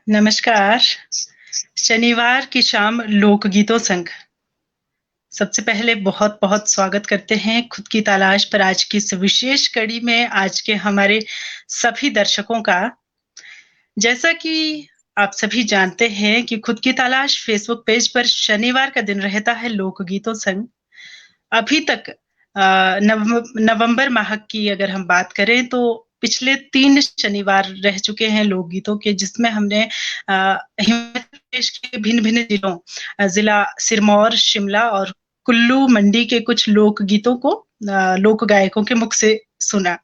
नमस्कार। शनिवार की शाम लोकगीतों संग सबसे पहले बहुत-बहुत स्वागत करते हैं खुद की तलाश पर आज की इस विशेष कड़ी में आज के हमारे सभी दर्शकों का। जैसा कि आप सभी जानते हैं कि खुद की तलाश फेसबुक पेज पर शनिवार का दिन रहता है लोकगीतों संग। अभी तक नवंबर माह की अगर हम बात करें तो पिछले 3 शनिवार रह चुके हैं लोकगीतों के जिसमें हमने हिमाचल प्रदेश के भिन्न-भिन्न जिलों जिला सिरमौर, शिमला और कुल्लू, मंडी के कुछ लोकगीतों को लोक गायकों के मुख से सुना।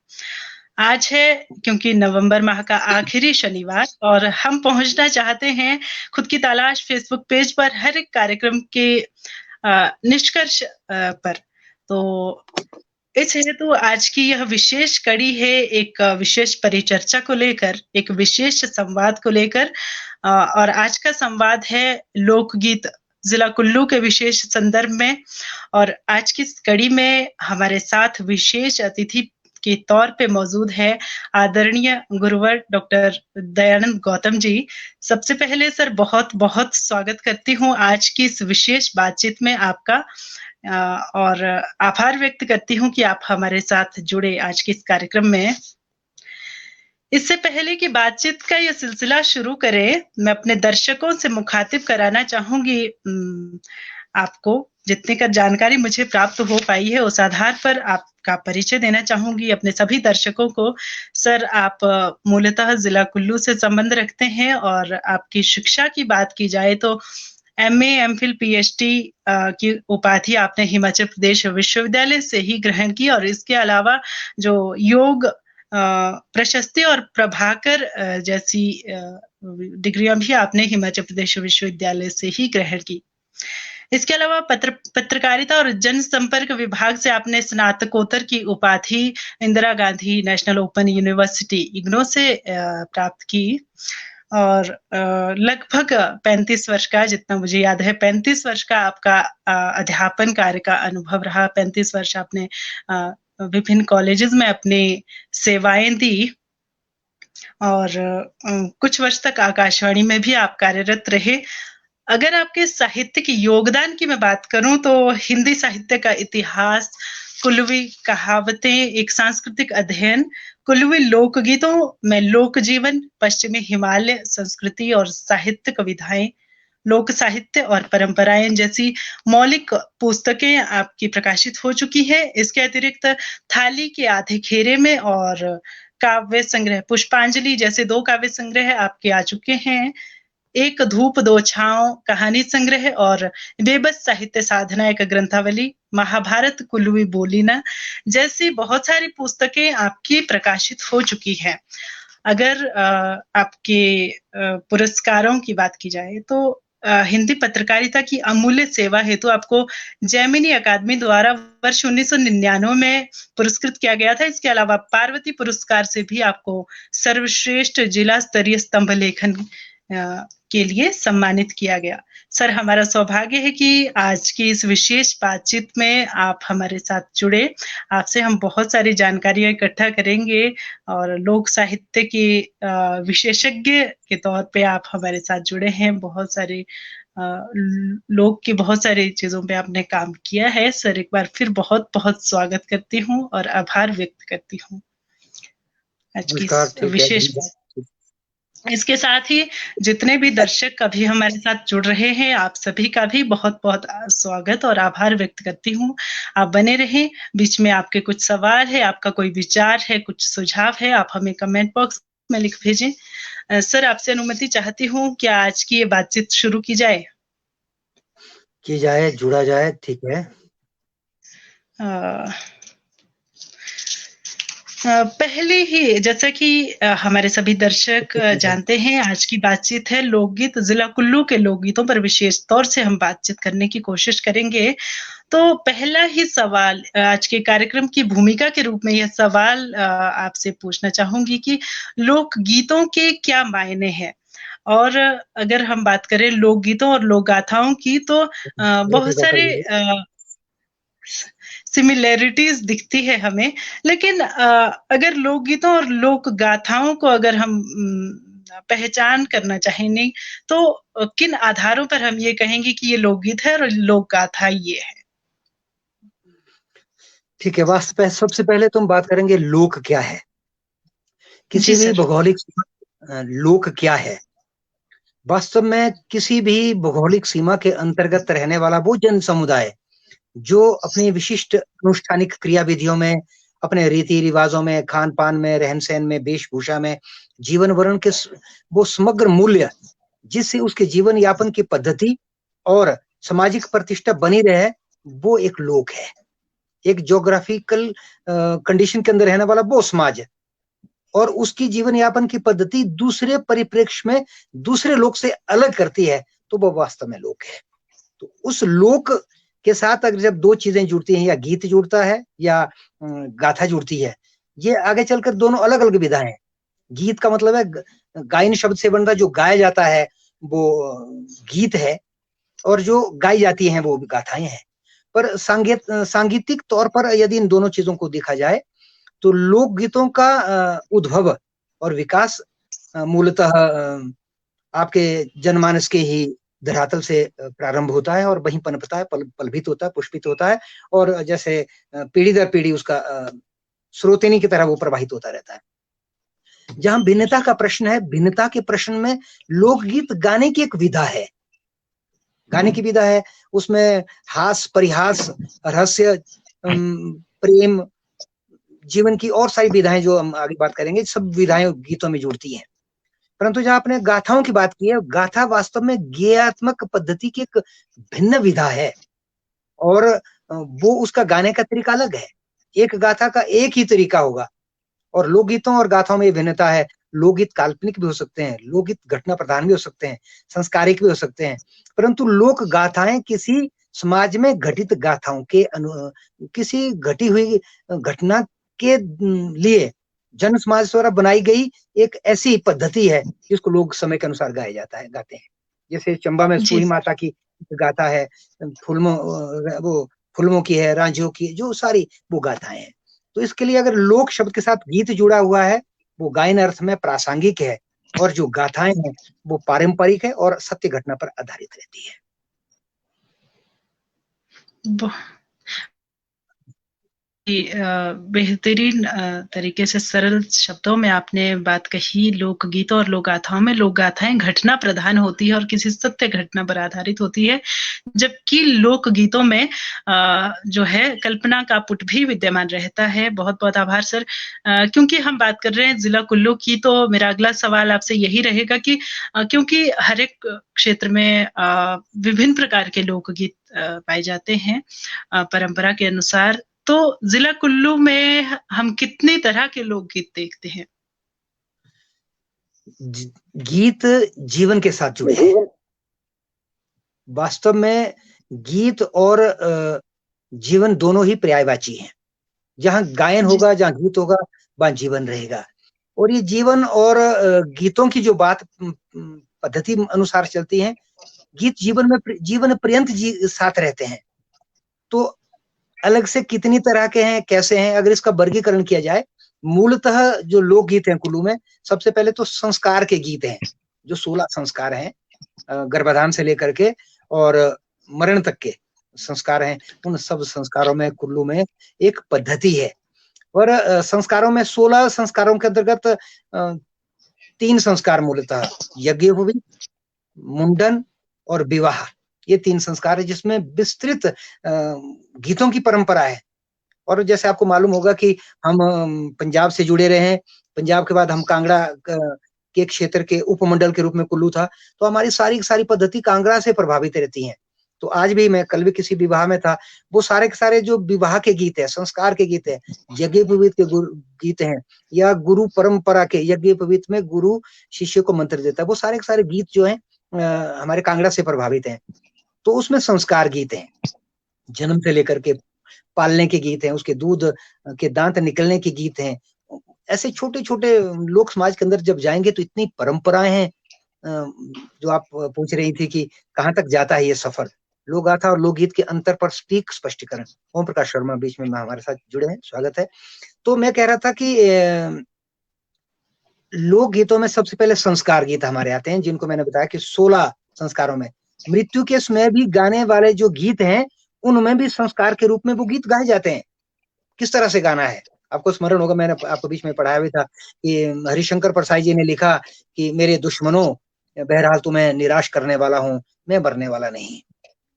आज है क्योंकि नवंबर माह का आखिरी शनिवार और हम पहुंचना चाहते हैं खुद की तलाश फेसबुक पेज पर हर एक कार्यक्रम के निष्कर्ष पर। तो इस हेतु आज की यह विशेष कड़ी है एक विशेष परिचर्चा को लेकर, एक विशेष संवाद को लेकर और आज का संवाद है लोकगीत जिला कुल्लू के विशेष संदर्भ में और आज की इस कड़ी में हमारे साथ विशेष अतिथि के तौर पे मौजूद है आदरणीय गुरुवर डॉक्टर दयानंद गौतम जी। सबसे पहले सर बहुत-बहुत स्वागत करती हूँ आज की इस विशेष बातचीत में आपका और आभार व्यक्त करती हूँ कि आप हमारे साथ जुड़े आज के इस कार्यक्रम में। इससे पहले कि बातचीत का ये सिलसिला शुरू करें, मैं अपने दर्शकों से मुखातिब कराना चाहूँगी आपको जितनी का जानकारी मुझे प्राप्त हो पाई है उस आधार पर आपका परिचय देना चाहूँगी अपने सभी दर्शकों को। सर आप मूलतः जिला कुल्लू से संबंध रखते हैं और आपकी शिक्षा की बात की जाए तो एमए, एमफिल, पीएचडी की उपाधि आपने हिमाचल प्रदेश विश्वविद्यालय से ही ग्रहण की और इसके अलावा जो योग प्रशस्ति और प्रभाकर जैसी डिग्रियां भी आपने हिमाचल प्रदेश विश्वविद्यालय से ही ग्रहण की। इसके अलावा पत्रकारिता और जनसंपर्क विभाग से आपने स्नातकोत्तर की उपाधि Indira Gandhi national open university IGNOU से प्राप्त की और लगभग 35 वर्ष का जितना मुझे याद है 35 वर्ष का आपका अध्यापन कार्य का अनुभव रहा। 35 वर्ष आपने विभिन्न कॉलेजेस में अपनी सेवाएं दी और कुछ वर्ष तक आकाशवाणी में भी आप कार्यरत रहे। अगर आपके साहित्य के योगदान की मैं बात करूं तो हिंदी साहित्य का इतिहास, कुल्लूवी कहावतें, एक सांस्कृतिक अध्ययन, कुल्लूवी लोकगीतों में लोक जीवन, पश्चिमी हिमालय संस्कृति और साहित्य कविताएं, लोक साहित्य और परंपराएं जैसी मौलिक पुस्तकें आपकी प्रकाशित हो चुकी है। इसके अतिरिक्त थाली के आधे घेरे में और काव्य संग्रह पुष्पांजलि जैसे 2 काव्य संग्रह आपके आ चुके हैं। एक धूप दो छांव कहानी संग्रह और बेबस साहित्य साधना एक ग्रंथावली, महाभारत कुल्लूवी बोलीना जैसी बहुत सारी पुस्तकें आपकी प्रकाशित हो चुकी हैं। अगर आपके पुरस्कारों की बात की जाए तो हिंदी पत्रकारिता की अमूल्य सेवा हेतु आपको जैमिनी अकादमी द्वारा वर्ष 1999 में पुरस्कृत किया गया था। इसके अलावा पार्वती पुरस्कार से भी आपको सर्वश्रेष्ठ जिला स्तरीय स्तंभ लेखन के लिए सम्मानित किया गया। सर हमारा सौभाग्य है कि आज की इस विशेष बातचीत में आप हमारे साथ जुड़े। आपसे हम बहुत सारी जानकारियां इकट्ठा करेंगे और लोक साहित्य के विशेषज्ञ के तौर पे आप हमारे साथ जुड़े हैं। बहुत सारे लोग की बहुत सारी चीजों पे आपने काम किया है। सर एक बार फिर बहुत-बहुत स्वागत करती हूँ और आभार व्यक्त करती हूँ आज की विशेष इसके साथ ही जितने भी दर्शक अभी हमारे साथ जुड़ रहे हैं आप सभी का भी बहुत-बहुत स्वागत और आभार व्यक्त करती हूँ। आप बने रहें, बीच में आपके कुछ सवाल है, आपका कोई विचार है, कुछ सुझाव है, आप हमें कमेंट बॉक्स में लिख भेजें। सर आपसे अनुमति चाहती हूँ क्या आज की ये बातचीत शुरू की जाए? जुड़ा जाए, ठीक है। पहले ही जैसा कि हमारे सभी दर्शक जानते हैं आज की बातचीत है लोकगीत जिला कुल्लू के लोकगीतों पर विशेष तौर से हम बातचीत करने की कोशिश करेंगे। तो पहला ही सवाल आज के कार्यक्रम की भूमिका के रूप में यह सवाल आपसे पूछना चाहूंगी कि लोकगीतों के क्या मायने हैं? और अगर हम बात करें लोकगीतों और लोक गाथाओं की तो बहुत सारे सिमिलैरिटीज दिखती है हमें, लेकिन अगर लोकगीतों और लोक गाथाओं को अगर हम पहचान करना चाहेंगे तो किन आधारों पर हम ये कहेंगे कि ये लोकगीत है और लोक गाथा ये है? ठीक है, वास्तव सबसे पहले तुम बात करेंगे लोक क्या है। जी किसी भी सर। भौगोलिक लोक क्या है। वास्तव में किसी भी भौगोलिक सीमा के अंतर्गत रहने वाला वो जन समुदाय जो अपनी विशिष्ट अनुष्ठानिक क्रियाविधियों में, अपने रीति रिवाजों में, खान पान में, रहन सहन में, वेशभूषा में, जीवन वर्ण के वो समग्र मूल्य जिससे उसके जीवन यापन की पद्धति और सामाजिक प्रतिष्ठा बनी रहे, वो एक लोक है। एक ज्योग्राफिकल कंडीशन के अंदर रहने वाला वो समाज है और उसकी जीवन यापन की पद्धति दूसरे परिप्रेक्ष्य में दूसरे लोक से अलग करती है, तो वो वास्तव में लोक है। तो उस लोक के साथ अगर जब दो चीजें जुड़ती हैं, या गीत जुड़ता है या गाथा जुड़ती है, ये आगे चलकर दोनों अलग अलग विधाएं हैं। गीत का मतलब है गायन शब्द से बनता, जो गाया जाता है वो गीत है, और जो गाई जाती हैं वो गाथाएं हैं। पर सांगीतिक तौर पर यदि इन दोनों चीजों को देखा जाए तो लोकगीतों का उद्भव और विकास मूलतः आपके जनमानस के ही धरातल से प्रारंभ होता है और वहीं पनपता है, पलभित होता है, पुष्पित होता है, और जैसे पीढ़ी दर पीढ़ी उसका स्रोतिनी की तरह वो प्रवाहित होता रहता है। जहां भिन्नता का प्रश्न है, भिन्नता के प्रश्न में लोकगीत गाने की एक विधा है, गाने की विधा है। उसमें हास, परिहास, रहस्य, प्रेम, जीवन की और सारी विधाएं जो हम आगे बात करेंगे, सब विधाएं गीतों में जुड़ती हैं। परंतु जहां आपने गाथाओं की बात की है, गाथा वास्तव में गेयात्मक पद्धति की एक भिन्न विधा है और वो उसका गाने का तरीका अलग है। एक गाथा का एक ही तरीका होगा और लोकगीतों और गाथाओं में भिन्नता है। लोकगीत काल्पनिक भी हो सकते हैं, लोकगीत घटना प्रधान भी हो सकते हैं, संस्कारिक भी हो सकते हैं, परंतु लोक गाथाएं किसी समाज में घटित गाथाओं के किसी घटी हुई घटना के लिए जन समाज द्वारा बनाई गई एक ऐसी पद्धति है जिसको लोग समय के अनुसार गाया जाता है, गाते हैं। जैसे चंबा में जी सूही माता की गाथा है, फुलमों की है, रांझियों की, जो सारी वो गाथाएं हैं। तो इसके लिए अगर लोक शब्द के साथ गीत जुड़ा हुआ है, वो गायन अर्थ में प्रासंगिक है, और जो गाथाएं हैं वो पारंपरिक है और सत्य घटना पर आधारित रहती है। बेहतरीन तरीके से सरल शब्दों में आपने बात कही। लोकगीतों और लोक गाथाओं में लोक गाथाएं घटना प्रधान होती है और किसी सत्य घटना पर आधारित होती है, जबकि लोक गीतों में जो है कल्पना का पुट भी विद्यमान रहता है। बहुत बहुत आभार सर। क्योंकि हम बात कर रहे हैं जिला कुल्लू की, तो मेरा अगला सवाल आपसे यही रहेगा कि क्योंकि हर एक क्षेत्र में विभिन्न प्रकार के लोकगीत पाए जाते हैं परंपरा के अनुसार, तो जिला कुल्लू में हम कितनी तरह के लोकगीत देखते हैं? गीत जीवन के साथ जुड़े हैं। वास्तव में गीत और जीवन दोनों ही पर्यायवाची हैं। जहां गायन होगा, जहां गीत होगा, वहां जीवन रहेगा। और ये जीवन और गीतों की जो बात पद्धति अनुसार चलती है, गीत जीवन पर्यंत साथ रहते हैं। तो अलग से कितनी तरह के हैं, कैसे हैं, अगर इसका वर्गीकरण किया जाए, मूलतः जो लोकगीत हैं कुल्लू में, सबसे पहले तो संस्कार के गीत हैं, जो 16 संस्कार हैं, गर्भाधान से लेकर के और मरण तक के संस्कार हैं। उन सब संस्कारों में कुल्लू में एक पद्धति है, और संस्कारों में 16 संस्कारों के अंतर्गत 3 संस्कार मूलतः यज्ञोपवीत, मुंडन और विवाह, ये 3 संस्कार है जिसमें विस्तृत गीतों की परंपरा है। और जैसे आपको मालूम होगा कि हम पंजाब से जुड़े रहे हैं, पंजाब के बाद हम कांगड़ा के क्षेत्र के उपमंडल के रूप में कुल्लू था, तो हमारी सारी पद्धति कांगड़ा से प्रभावित रहती है। तो आज भी मैं कल भी किसी विवाह में था, वो सारे के सारे जो विवाह के गीत है, संस्कार के गीत है, यज्ञोपवीत के गीत हैं, या गुरु परंपरा के यज्ञोपवीत में गुरु शिष्य को मंत्र देता है, वो सारे के सारे गीत जो हैं हमारे कांगड़ा से प्रभावित हैं। तो उसमें संस्कार गीत हैं, जन्म से लेकर के पालने के गीत हैं, उसके दूध के दांत निकलने के गीत हैं। ऐसे छोटे छोटे लोक समाज के अंदर जब जाएंगे तो इतनी परंपराएं हैं। जो आप पूछ रही थी कि कहाँ तक जाता है ये सफर, लोक गाथा और लोकगीत के अंतर पर सटीक स्पष्टीकरण, ओम प्रकाश शर्मा बीच में हमारे साथ जुड़े हैं, स्वागत है। तो मैं कह रहा था कि लोकगीतों में सबसे पहले संस्कार गीत हमारे आते हैं, जिनको मैंने बताया कि 16 संस्कारों में। मृत्यु के समय भी गाने वाले जो गीत हैं, उनमें भी संस्कार के रूप में वो गीत गाए जाते हैं। किस तरह से गाना है, आपको स्मरण होगा, मैंने आपको बीच में पढ़ाया भी था कि हरिशंकर परसाई जी ने लिखा कि मेरे दुश्मनों, बहरहाल तुम्हें निराश करने वाला हूं, मैं मरने वाला नहीं।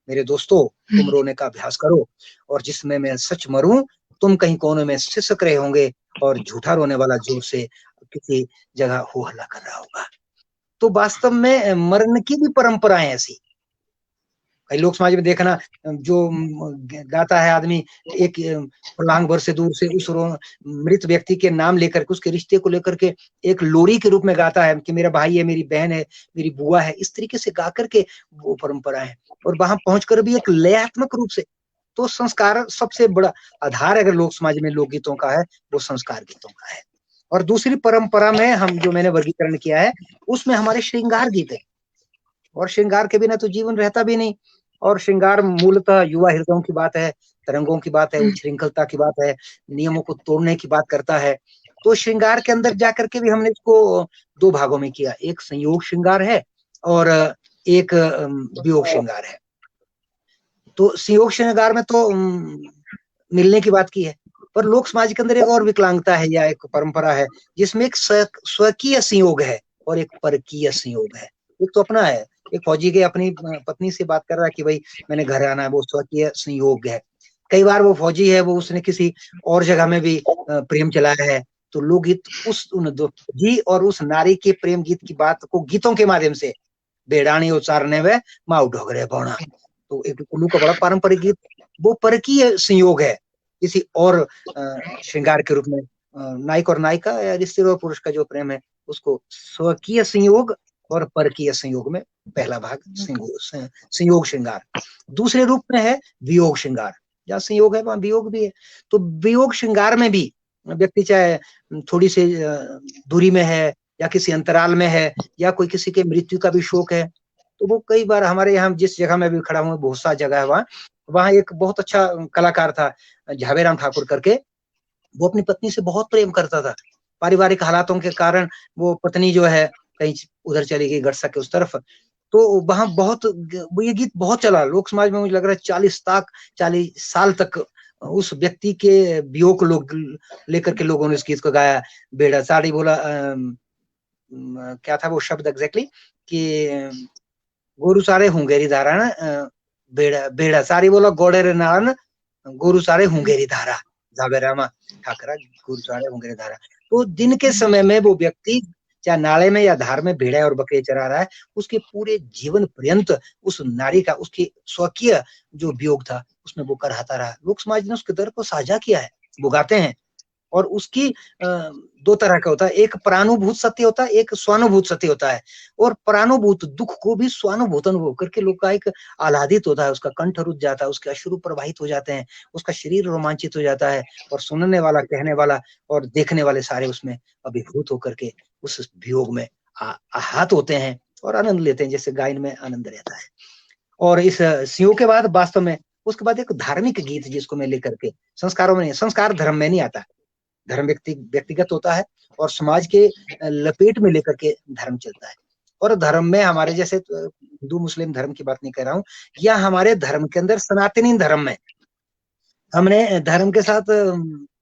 मेरे दोस्तों, तुम रोने का अभ्यास करो, और जिसमें मैं सच मरूं, तुम कहीं कोने में सिसक रहे होंगे, और झूठा रोने वाला जोर से किसी जगह हो हल्ला कर रहा होगा। तो वास्तव में मरण की भी परंपराएं ऐसी। कई लोक समाज में देखना, जो गाता है आदमी, एक फलांग भर से दूर से उस मृत व्यक्ति के नाम लेकर के, उसके रिश्ते को लेकर के एक लोरी के रूप में गाता है कि मेरा भाई है, मेरी बहन है, मेरी बुआ है, इस तरीके से गा करके वो परंपरा है। और वहां पहुंचकर भी एक लयात्मक रूप से। तो संस्कार सबसे बड़ा आधार अगर लोक समाज में लोकगीतों का है, वो संस्कार गीतों का है। और दूसरी परंपरा में हम जो मैंने वर्गीकरण किया है, उसमें हमारे श्रृंगार गीत है। और श्रृंगार के बिना तो जीवन रहता भी नहीं। और श्रृंगार मूलतः युवा हृदयों की बात है, तरंगों की बात है, उच्छृंखलता की बात है, नियमों को तोड़ने की बात करता है। तो श्रृंगार के अंदर जाकर के भी हमने इसको 2 भागों में किया, एक संयोग श्रृंगार है और एक वियोग श्रृंगार है। तो संयोग श्रृंगार में तो मिलने की बात की है, पर लोक समाज के अंदर एक और विकलांगता है या एक परंपरा है, जिसमें एक स्वकीय संयोग है और एक परकीय संयोग है। एक तो अपना है, एक फौजी के अपनी पत्नी से बात कर रहा है कि भाई मैंने घर आना है, वो स्वकीय संयोग है। कई बार वो फौजी है, वो उसने किसी और जगह में भी प्रेम चलाया है, तो लोकगीत उस जी और उस नारी के प्रेम गीत की बात को गीतों के माध्यम से बेड़ानी उच्चारने में माऊ ढोगरे बोना। तो एक कुल्लू का बड़ा पारंपरिक गीत, वो परकीय संयोग है किसी और श्रृंगार के रूप में। नायक और नायिका या स्त्री और पुरुष का जो प्रेम है, उसको स्वकीय संयोग और परकीय संयोग में पहला भाग संयोग श्रृंगार। दूसरे रूप में है वियोग श्रृंगार। जहाँ संयोग है वहां वियोग भी है। तो वियोग श्रृंगार में भी व्यक्ति चाहे थोड़ी सी दूरी में है, या किसी अंतराल में है, या कोई किसी के मृत्यु का भी शोक है, तो वो कई बार हमारे यहाँ जिस जगह में भी खड़ा हूँ, बहुत सा जगह है वहाँ एक बहुत अच्छा कलाकार था झावेराम ठाकुर करके। वो अपनी पत्नी से बहुत प्रेम करता था। पारिवारिक हालातों के कारण वो पत्नी जो है कहीं उधर चली गई, गढ़सा के उस तरफ। तो वहां बहुत ये गीत बहुत चला लोक समाज में। मुझे लग रहा है 40 साल तक उस व्यक्ति के वियोग को लोग लेकर के लोगों ने इस गीत को गाया। बेड़ा साड़ी बोला, क्या था वो शब्द एग्जैक्टली, कि गोरु सारे हुंगेरी धारा ना, बेड़ा बेड़ा सारी बोला गोड़े रे नान, गोरु सारे हुंगेरी धारा, झावेरामा ठाकरा गोरु सारे हुंगेरी धारा। तो दिन के समय में वो व्यक्ति चाहे नाले में या धार में भेड़े और बकरे चरा रहा है, उसके पूरे जीवन पर्यंत उस नारी का, उसकी स्वकीय जो वियोग था उसमें वो करहाता रहा। लोक समाज ने उसके दर्द को साझा किया है, वो गाते हैं। और उसकी 2 तरह का होता है, एक प्रानुभूत सत्य होता है, एक स्वानुभूत सत्य होता है। और प्रानुभूत दुख को भी स्वानुभूत अनुभव करके लोग का एक आह्लादित होता है, उसका कंठ रुक जाता है, उसके अश्रु प्रवाहित हो जाते हैं, उसका शरीर रोमांचित हो जाता है, और सुनने वाला, कहने वाला और देखने वाले सारे उसमें अभिभूत होकर के उस वियोग में आहत होते हैं और आनंद लेते हैं, जैसे गायन में आनंद रहता है। और इस सिंह के बाद वास्तव में उसके बाद एक धार्मिक गीत जिसको मैं लेकर के, संस्कारों में नहीं, संस्कार धर्म में नहीं आता, धर्म व्यक्तिगत होता है और समाज के लपेट में लेकर के धर्म चलता है। और धर्म में हमारे जैसे हिंदू मुस्लिम धर्म की बात नहीं कर रहा हूँ, या हमारे धर्म के अंदर सनातनी धर्म में हमने धर्म के साथ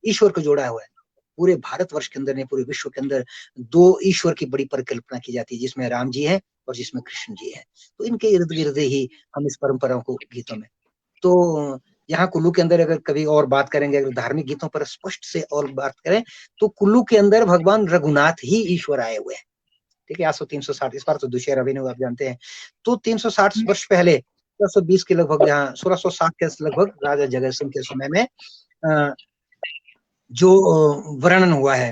ईश्वर को जोड़ा हुआ है। पूरे भारतवर्ष के अंदर नहीं, पूरे विश्व के अंदर 2 ईश्वर की बड़ी परिकल्पना की जाती है, जिसमें राम जी है और जिसमें कृष्ण जी है। तो इनके इर्द गिर्द ही हम इस परंपरा को गीतों में, तो यहाँ कुल्लू के अंदर अगर कभी और बात करेंगे, अगर धार्मिक गीतों पर स्पष्ट से और बात करें, तो कुल्लू के अंदर भगवान रघुनाथ ही ईश्वर आए हुए हैं। ठीक है, आज तो 360, इस बार तो दुशहरा भी नहीं, आप जानते हैं। तो 360 वर्ष पहले 1620 के लगभग, यहाँ 1660 के लगभग राजा जगत सिंह के समय में जो वर्णन हुआ है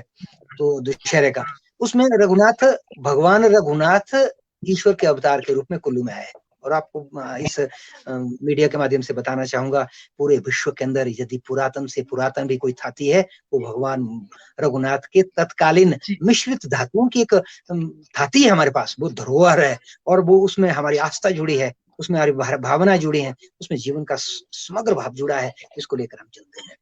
तो दुशहरे का, उसमें रघुनाथ, भगवान रघुनाथ ईश्वर के अवतार के रूप में कुल्लू में आए। और आपको इस मीडिया के माध्यम से बताना चाहूंगा, पूरे विश्व के अंदर यदि पुरातन से पुरातन भी कोई थाती है, वो भगवान रघुनाथ के तत्कालीन मिश्रित धातुओं की एक थाती है हमारे पास। वो धरोहर है और वो उसमें हमारी आस्था जुड़ी है, उसमें हमारी भावना जुड़ी है, उसमें जीवन का समग्र भाव जुड़ा है, इसको लेकर हम चलते हैं।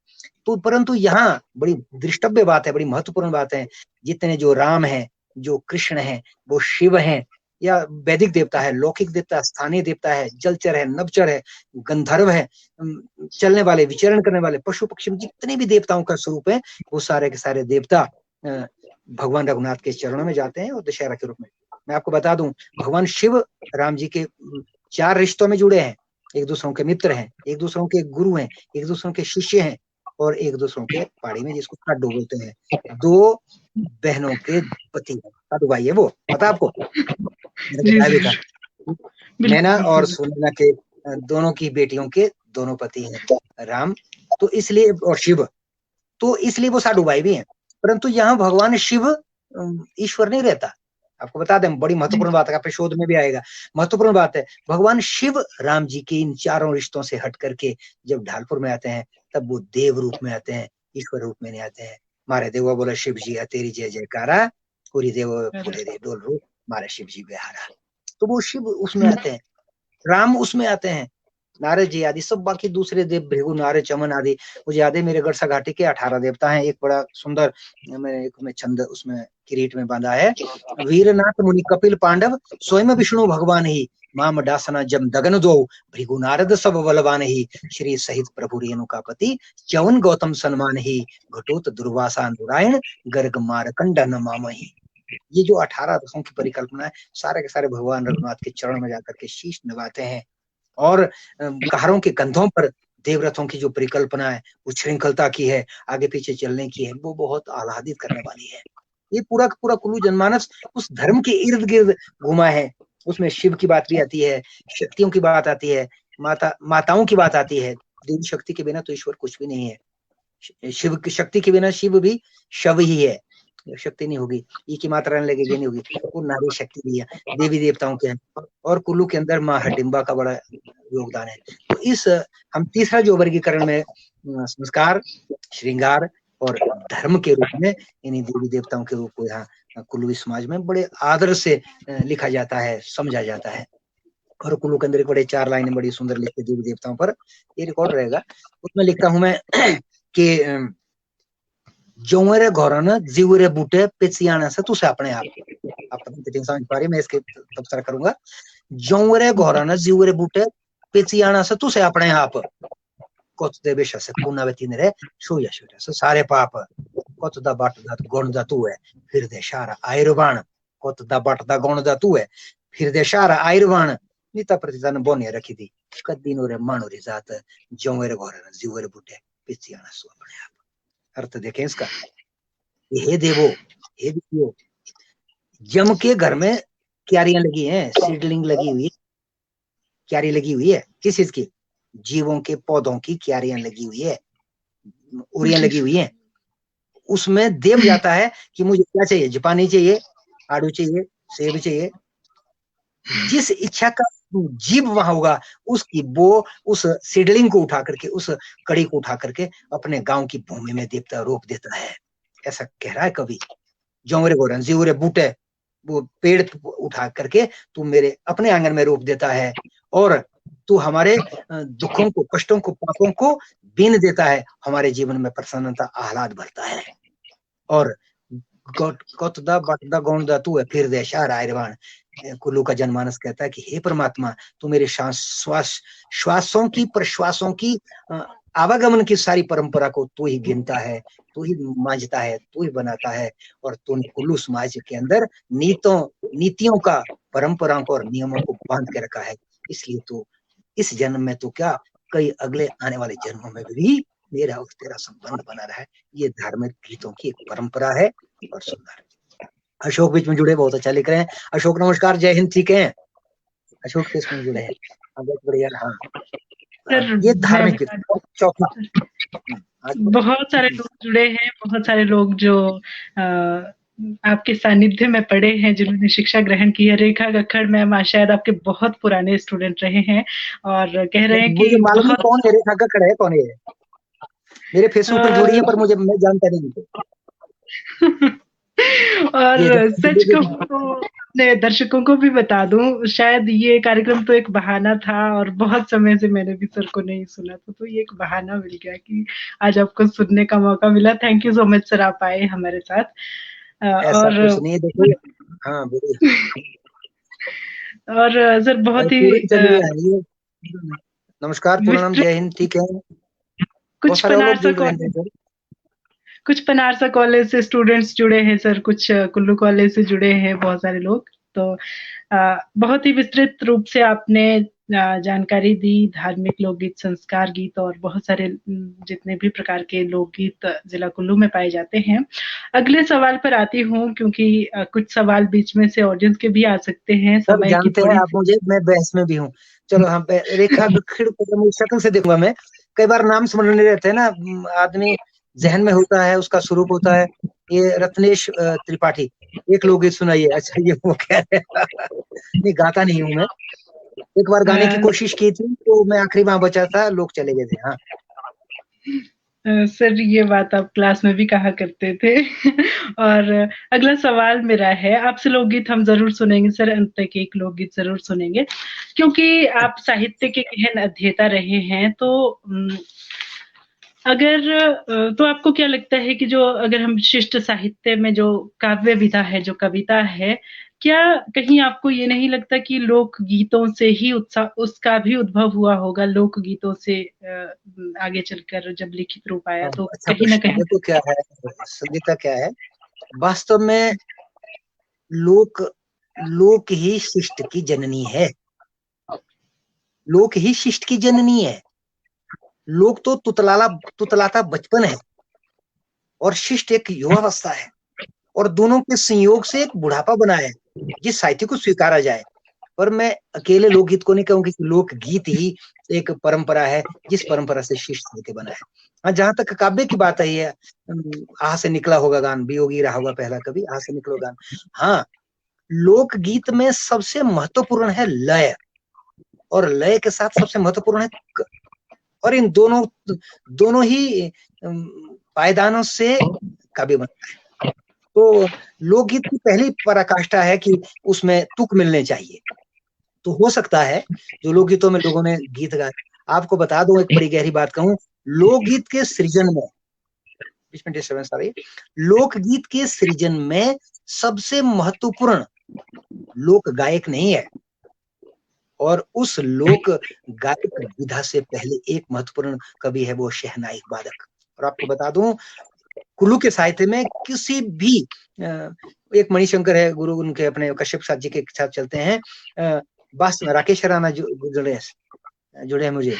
तो परंतु यहाँ बड़ी दृष्टव्य बात है, बड़ी महत्वपूर्ण बात है, जितने जो राम है, जो कृष्ण है, वो शिव है, या वैदिक देवता है, लौकिक देवता, स्थानीय देवता है, जलचर है, नभचर है, गंधर्व है, चलने वाले, विचरण करने वाले, पशु पक्षी, जितने भी देवताओं का स्वरूप है, वो सारे के सारे देवता भगवान रघुनाथ के चरणों में जाते हैं और दशहरा के रूप में। मैं आपको बता दूं, भगवान शिव राम जी के 4 रिश्तों में जुड़े हैं। एक दूसरों के मित्र हैं, एक दूसरों के गुरु हैं, एक दूसरों के शिष्य हैं, और एक दूसरों के पहाड़ी में जिसको साडू बोलते हैं, 2 बहनों के पति हैं, साडू भाई है वो, पता आपको? मैंने बताया भी था। नैना और सुनैना के दोनों की बेटियों के दोनों पति हैं राम, तो इसलिए, और शिव, तो इसलिए वो साडू भाई भी हैं। परंतु यहाँ भगवान शिव ईश्वर नहीं रहता। आपको बता दें, बड़ी महत्वपूर्ण बात है, आपके शोध में भी आएगा, महत्वपूर्ण बात है। भगवान शिव राम जी के इन 4 रिश्तों से हट करके जब ढालपुर में आते हैं, तब वो देव रूप में आते हैं, ईश्वर रूप में नहीं आते हैं। मारे देवा बोला शिव जी तेरी जय जयकारा, पूरी देव फूले दे डोल रूप, मारे शिव जी बेहारा। तो वो शिव उसमें आते हैं, राम उसमें आते हैं, नारद जी आदि सब, बाकी दूसरे देव, भृगु, नारद, चमन आदि। मुझे याद है मेरे गढ़सा घाटी के 18 देवता हैं। एक बड़ा सुंदर मैंने छंद उसमें किरीट में बांधा है, वीरनाथ मुनि कपिल पांडव स्वयं विष्णु भगवान ही, माम डासना जम दगन दो, भृगु नारद सब बलवान ही, श्री सहित प्रभु रेणुकापति, चवन गौतम सन्मान ही, घटोत दुर्वासा नारायण, गर्ग मारकंड नमामहि। ये जो 18 रसों की परिकल्पना है, सारे के सारे भगवान रघुनाथ के चरण में जाकर के शीश नवाते हैं। और कहारों के कंधों पर देवरथों की जो परिकल्पना है, वो श्रृंखलता की है, आगे पीछे चलने की है, वो बहुत आह्लादित करने वाली है। ये पूरा पूरा कुल्लू जनमानस उस धर्म के इर्द गिर्द घुमा है। उसमें शिव की बात भी आती है, शक्तियों की बात आती है, माताओं की बात आती है। देवी शक्ति के बिना तो ईश्वर कुछ भी नहीं है। शिव की शक्ति के बिना शिव भी शव ही है, शक्ति नहीं होगी, ई की मात्रा रहने लगेगी, नहीं होगी। वो नारी शक्ति भी है, देवी देवताओं के हैं। और कुल्लू के अंदर माँ हडिम्बा का बड़ा योगदान है। तो इस हम तीसरा जो वर्गीकरण में संस्कार, श्रृंगार और धर्म के रूप में इन्हीं देवी देवताओं के रूप को यहाँ कुल्लू समाज में बड़े आदर से लिखा जाता है, समझा जाता है। और कुल्लू के अंदर एक बड़े 4 लाइनें बड़ी सुंदर लिखते देवी देवताओं पर, ये रिकॉर्ड रहेगा। उसमें लिखता हूं मैं कि जोरे घोरन जीवरे बूटे पिचियाना से तुसे अपने आप फिटिंग समझ पा रही, मैं इसके तबसरा करूंगा। जोरे घोरन जीवरे बूटे पिचियाना से तुसे अपने आप, कोत दे बेशा से कुना वेती ने रे शोया शोया से सारे पाप, कोत दा बाट दा गुण दा तू है, फिर दे शारा आयरवाण, कोत दा बाट दा गुण दा तू है, फिर दे शारा आयरवाण, नीता प्रतिदान बोने रखी दी, कद्दीनो रे मानो रे जात, जोरे घोरन जीवरे बूटे पिचियाना से अपने आप। अर्थ देखें इसका, हे देवो, हे देवो, जम के घर में क्यारियां लगी हैं, सीडलिंग लगी हुई, क्यारी लगी हुई है, किस चीज की? जीवों के पौधों की क्यारियां लगी हुई है, उरियां लगी हुई हैं। उसमें देव जाता है कि मुझे क्या चाहिए, जापानी चाहिए, आड़ू चाहिए, सेब चाहिए, जिस इच्छा का जीव वहां होगा उसकी वो उस सीडलिंग को उठा करके, उस कड़ी को उठा करके अपने गांव की भूमि में देवता रोप देता है। ऐसा कह रहा है कवि। जोरे गोरन जीवरे बूटे, वो पेड़ उठा करके तू मेरे अपने आंगन में रोप देता है, और तू हमारे दुखों को, कष्टों को, पापों को बीन देता है, हमारे जीवन में प्रसन्नता, आह्लाद भरता है। और कोतदा बटदा गोंदा तू है, फिर दे शार आयरवान। कुल्लू का जनमानस कहता है कि हे परमात्मा, तू मेरे श्वासों की, प्रश्वासों की, आवागमन की सारी परंपरा को तू ही गिनता है, तू ही मांझता है, तू ही बनाता है। और तूने कुल्लू समाज के अंदर नीतियों का, परंपराओं को और नियमों को बांध के रखा है। इसलिए तू इस जन्म में तो क्या, कई अगले आने वाले जन्मों में भी मेरा और तेरा संबंध बना रहा है। ये धार्मिक गीतों की एक परंपरा है। और सुंदर अशोक बीच में जुड़े, बहुत अच्छा लिख रहे हैं। अशोक नमस्कार, जय हिंद, ठीक है? अशोक किस में जुड़े हैं? बहुत बढ़िया। हाँ, ये धार्मिक चौथी, बहुत सारे लोग जुड़े हैं, बहुत सारे लोग जो आपके सानिध्य में पढ़े हैं, जिन्होंने शिक्षा ग्रहण की है। रेखा गक्खड़ मैम शायद आपके बहुत पुराने स्टूडेंट रहे हैं और कह रहे हैं कि मुझे मालूम नहीं कौन है रेखा गक्खड़ है, कौन है? मेरे फेसबुक पर जुड़ी है, पर मुझे, मैं जानता नहीं। और सच कहूं तो अपने दर्शकों को भी बता दूं, शायद ये कार्यक्रम तो एक बहाना था, और बहुत समय से मैंने भी सर को नहीं सुना था, तो ये एक बहाना मिल गया कि आज आपको सुनने का मौका मिला। Thank you so much sir, आप आए हमारे साथ। ऐसा और कुछ नहीं, देखिए हाँ बोलिए। और सर बहुत ही पूरे चलिए आइए। नमस्कार, पूनम, विस्तृत जय हिंद। ठीक है, बहुत कुछ सारे और लोग पनारसा जुड़ रहे हैं कॉलेज सर। कुछ पनारसा कॉलेज से स्टूडेंट्स जुड़े हैं सर, कुछ कुल्लू कॉलेज से जुड़े हैं बहुत सारे लोग। तो बहुत ही विस्तृत रूप से आपने जानकारी दी, धार्मिक लोकगीत, संस्कार गीत और बहुत सारे जितने भी प्रकार के लोकगीत जिला कुल्लू में पाए जाते हैं। अगले सवाल पर आती हूँ, क्योंकि कुछ सवाल बीच में से ऑडियंस के भी आ सकते हैं, सब समय की जानते हैं थोड़ी आप सी। मुझे, मैं बहस में भी हूँ। चलो हम रेखा खिड़ को शक्ल से देखूंगा मैं। कई बार नाम स्मरण नहीं रहते हैं ना, आदमी जहन में होता है, उसका स्वरूप होता है। ये रत्नेश त्रिपाठी, एक लोकगीत सुनाइए। अच्छा, ये वो कह रहे हैं। नहीं, गाता नहीं हूँ मैं। एक बार गाने की कोशिश की थी तो मैं आखिरी वहां बचा था, लोग चले गए थे। हाँ, सर ये बात आप क्लास में भी कहा करते थे। और अगला सवाल मेरा है आपसे, लोकगीत हम जरूर सुनेंगे सर, अंत तक एक लोकगीत जरूर सुनेंगे, क्योंकि आप साहित्य के गहन अध्येता रहे हैं। तो अगर तो आपको क्या लगता है कि जो अगर हम शिष्ट साहित्य में जो काव्य विधा है, जो कविता है, क्या कहीं आपको ये नहीं लगता कि लोक गीतों से ही उत्साह उसका भी उद्भव हुआ होगा, लोक गीतों से आगे चलकर जब लिखित रूप आया, तो अच्छा कहीं ना प्रश्न। कहीं। देखो क्या है, संगीता क्या है वास्तव में। लोक लोक ही शिष्ट की जननी है। लोक ही शिष्ट की जननी है। लोक तो तुतलाता बचपन है, और शिष्ट एक युवावस्था है, और दोनों के संयोग से एक बुढ़ापा बना है जिस साहित्य को स्वीकारा जाए। पर मैं अकेले लोकगीत को नहीं कहूंगी कि लोकगीत ही एक परंपरा है जिस परंपरा से शिष्ट साहित्य बना है। हाँ, जहां तक काव्य की बात आई है, आह से निकला होगा गान, वियोगी रहा होगा पहला कभी, आह से निकलो गान। हाँ, लोकगीत में सबसे महत्वपूर्ण है लय, और लय के साथ सबसे महत्वपूर्ण है और इन दोनों दोनों ही पायदानों से काव्य बनता है। तो लोकगीत की पहली पराकाष्ठा है कि उसमें तुक मिलने चाहिए। तो हो सकता है जो लोकगीतों में लोगों ने गीत गाए। आपको बता दूं, एक बड़ी गहरी बात कहूं, लोकगीत के सृजन में, इसमें डिस्टर्बेंस आ रही है, लोकगीत के सृजन में सबसे महत्वपूर्ण लोक गायक नहीं है, और उस लोक गायक विधा से पहले एक महत्वपूर्ण कवि है, वो शहनाई वादक। और आपको बता दूं, कुल्लू के साहित्य में किसी भी एक मणिशंकर है गुरु, उनके अपने कश्यप साथ जी के साथ चलते हैं। बस राकेश राणा जुड़े मुझे